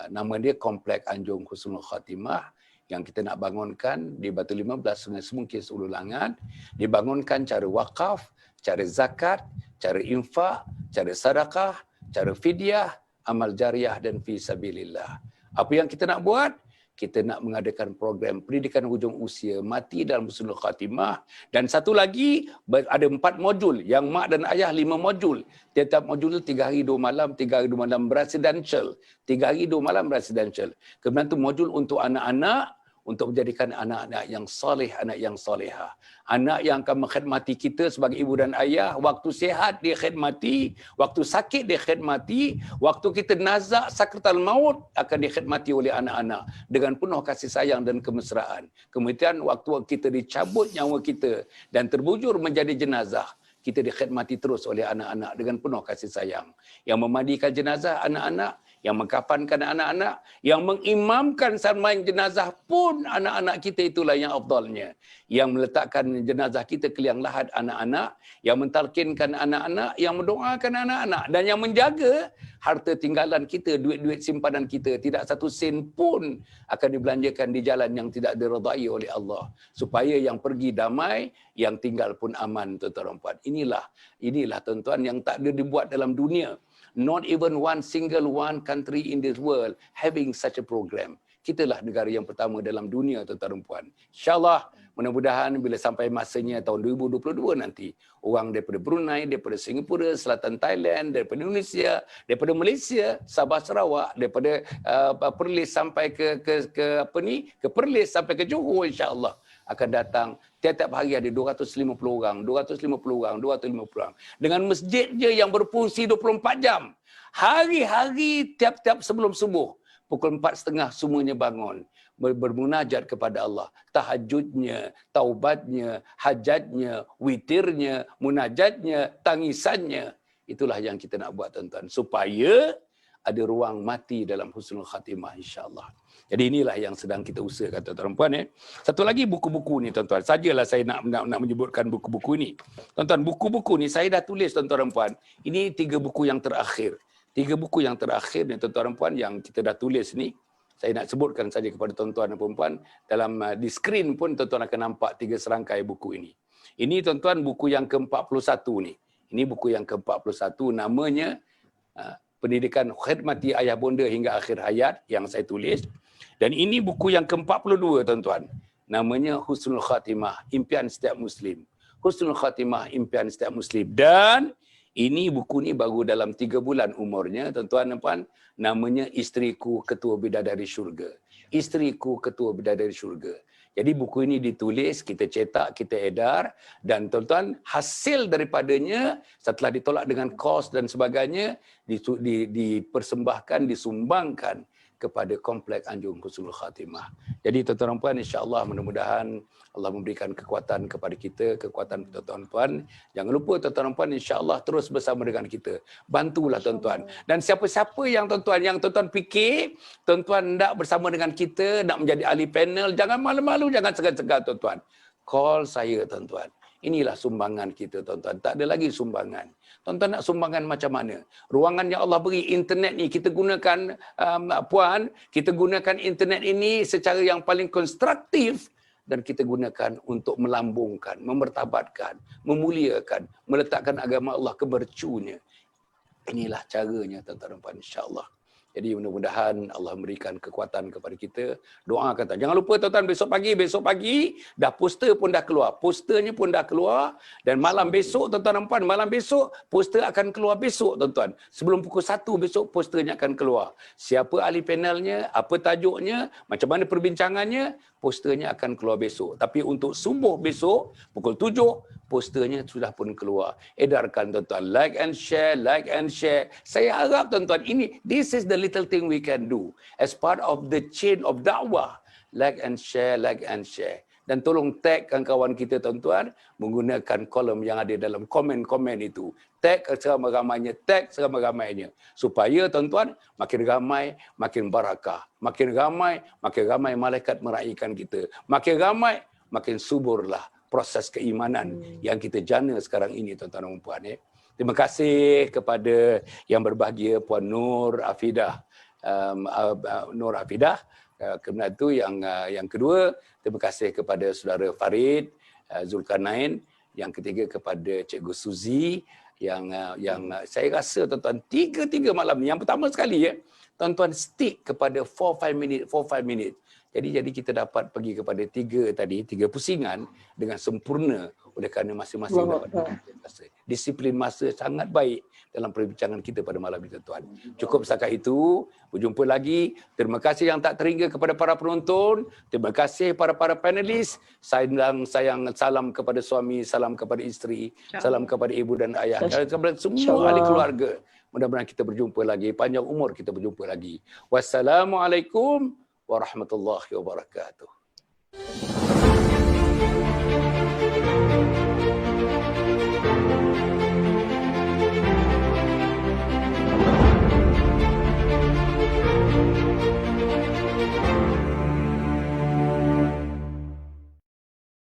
Nama dia Komplek Anjung Husnul Khatimah yang kita nak bangunkan di Batu 15 Sungai Semungkis Ulu Langat. Dibangunkan cara wakaf, cara zakat, cara infak, cara sedekah, cara fidyah, amal jariah dan fi sabilillah. Apa yang kita nak buat? Kita nak mengadakan program pendidikan hujung usia mati dalam husnul khatimah, dan satu lagi ada 4 modul yang mak dan ayah 5 modul. Tiap modul 3 hari 2 malam, 3 hari 2 malam residential. 3 hari 2 malam residential. Kemudian tu modul untuk anak-anak, untuk menjadikan anak-anak yang soleh, anak yang solehah. Anak yang akan mengkhidmati kita sebagai ibu dan ayah. Waktu sihat dia khidmati, waktu sakit dia khidmati, waktu kita nazak sakratul maut akan dikhidmati oleh anak-anak dengan penuh kasih sayang dan kemesraan. Kemudian waktu kita dicabut nyawa kita dan terbujur menjadi jenazah, kita dikhidmati terus oleh anak-anak dengan penuh kasih sayang. Yang memandikan jenazah anak-anak, yang mengkafankan anak-anak, yang mengimamkan sarmain jenazah pun anak-anak kita itulah yang afdalnya. Yang meletakkan jenazah kita ke liang lahat anak-anak, yang mentalkinkan anak-anak, yang mendoakan anak-anak, dan yang menjaga harta tinggalan kita, duit-duit simpanan kita, tidak satu sen pun akan dibelanjakan di jalan yang tidak diredai oleh Allah. Supaya yang pergi damai, yang tinggal pun aman, tuan-tuan dan puan. Inilah tuan-tuan yang tak ada dibuat dalam dunia. Not even one country in this world having such a program. Kitalah negara yang pertama dalam dunia, tuan-tuan dan puan. InsyaAllah, mudah-mudahan bila sampai masanya tahun 2022 nanti, orang daripada Brunei, daripada Singapura, Selatan Thailand, daripada Indonesia, daripada Malaysia, Sabah Sarawak, daripada Perlis sampai ke Perlis sampai ke Johor, insya-Allah akan datang. Tiap-tiap hari ada 250 orang, 250 orang, 250 orang. Dengan masjid je yang berfungsi 24 jam. Hari-hari tiap-tiap sebelum subuh, pukul 4.30 semuanya bangun. Bermunajat kepada Allah. Tahajudnya, taubatnya, hajatnya, witirnya, munajatnya, tangisannya. Itulah yang kita nak buat, tuan-tuan. Supaya ada ruang mati dalam husnul khatimah, insya-Allah. Jadi inilah yang sedang kita usahakan, tuan-tuan dan puan. Satu lagi buku-buku ni, tuan-tuan. Sajalah saya nak menyebutkan buku-buku ni. Tuan-tuan, buku-buku ni saya dah tulis, tuan-tuan dan puan. Ini 3 buku yang terakhir. 3 buku yang terakhir ni, tuan-tuan dan puan, yang kita dah tulis ni. Saya nak sebutkan saja kepada tuan-tuan dan puan-puan. Dalam di skrin pun tuan-tuan akan nampak 3 serangkai buku ini. Ini, tuan-tuan, buku yang ke-41 ni. Ini buku yang ke-41, namanya Pendidikan Khidmati Ayah Bonda Hingga Akhir Hayat, yang saya tulis. Dan ini buku yang ke-42, tuan-tuan. Namanya Husnul Khatimah, Impian Setiap Muslim. Husnul Khatimah, Impian Setiap Muslim. Dan ini buku ni baru dalam 3 bulan umurnya, tuan-tuan dan puan. Namanya Isteriku Ketua Bidadari Syurga. Isteriku Ketua Bidadari Syurga. Jadi buku ini ditulis, kita cetak, kita edar, dan tuan-tuan, hasil daripadanya setelah ditolak dengan kos dan sebagainya, dipersembahkan, disumbangkan kepada Komplek Anjung Husnul Khatimah. Jadi tuan-tuan dan puan, insya-Allah mudah-mudahan Allah memberikan kekuatan kepada kita, kekuatan tuan-tuan dan puan. Jangan lupa tuan-tuan dan puan, insya-Allah terus bersama dengan kita. Bantulah tuan-tuan. Dan siapa-siapa yang tuan-tuan fikir, tuan-tuan nak bersama dengan kita, nak menjadi ahli panel, jangan malu-malu, jangan segan-segan, tuan-tuan. Call saya, tuan-tuan. Inilah sumbangan kita, tuan-tuan. Tak ada lagi sumbangan. Tuan-tuan nak sumbangan macam mana? Ruangan yang Allah beri, internet ni, kita gunakan, puan, kita gunakan internet ini secara yang paling konstruktif, dan kita gunakan untuk melambungkan, memertabatkan, memuliakan, meletakkan agama Allah ke mercunya. Inilah caranya, tuan-tuan dan puan, insya-Allah. Jadi mudah-mudahan Allah memberikan kekuatan kepada kita. Doakan tuan. Jangan lupa tuan-tuan, besok pagi dah poster pun dah keluar. Posternya pun dah keluar, dan malam besok, tuan-tuan dan puan, malam besok poster akan keluar besok, tuan-tuan. Sebelum pukul 1 besok posternya akan keluar. Siapa ahli panelnya, apa tajuknya, macam mana perbincangannya, posternya akan keluar besok. Tapi untuk subuh besok pukul 7 posternya sudah pun keluar. Edarkan, tuan-tuan. Like and share, like and share. Saya harap, tuan-tuan, this is the little thing we can do as part of the chain of dakwah. Like and share, like and share. Dan tolong tagkan kawan kita tuan-tuan menggunakan kolom yang ada dalam komen-komen itu. Tag seramai-ramainya, tag seramai-ramainya. Supaya tuan-tuan makin ramai, makin barakah. Makin ramai malaikat meraihkan kita. Makin ramai, makin suburlah proses keimanan yang kita jana sekarang ini tuan-tuan dan puan. Terima kasih kepada yang berbahagia Puan Nur Afidah. Nur Afidah. Kemudian itu yang kedua, terima kasih kepada saudara Farid Zulkarnain. Yang ketiga kepada Cikgu Suzy yang saya rasa tuan-tuan tiga malam ni. Yang pertama sekali tuan-tuan stick kepada 4-5 minit. Jadi kita dapat pergi kepada tiga pusingan dengan sempurna oleh kerana masing-masing dapat masa. Disiplin masa sangat baik dalam perbincangan kita pada malam ini tuan-tuan. Cukup setakat itu. Berjumpa lagi. Terima kasih yang tak terhingga kepada para penonton. Terima kasih para panelis. Sayang salam kepada suami, salam kepada isteri, salam kepada ibu dan ayah, kepada semua ahli keluarga. Mudah-mudahan kita berjumpa lagi. Panjang umur kita berjumpa lagi. Wassalamualaikum warahmatullahi wabarakatuh.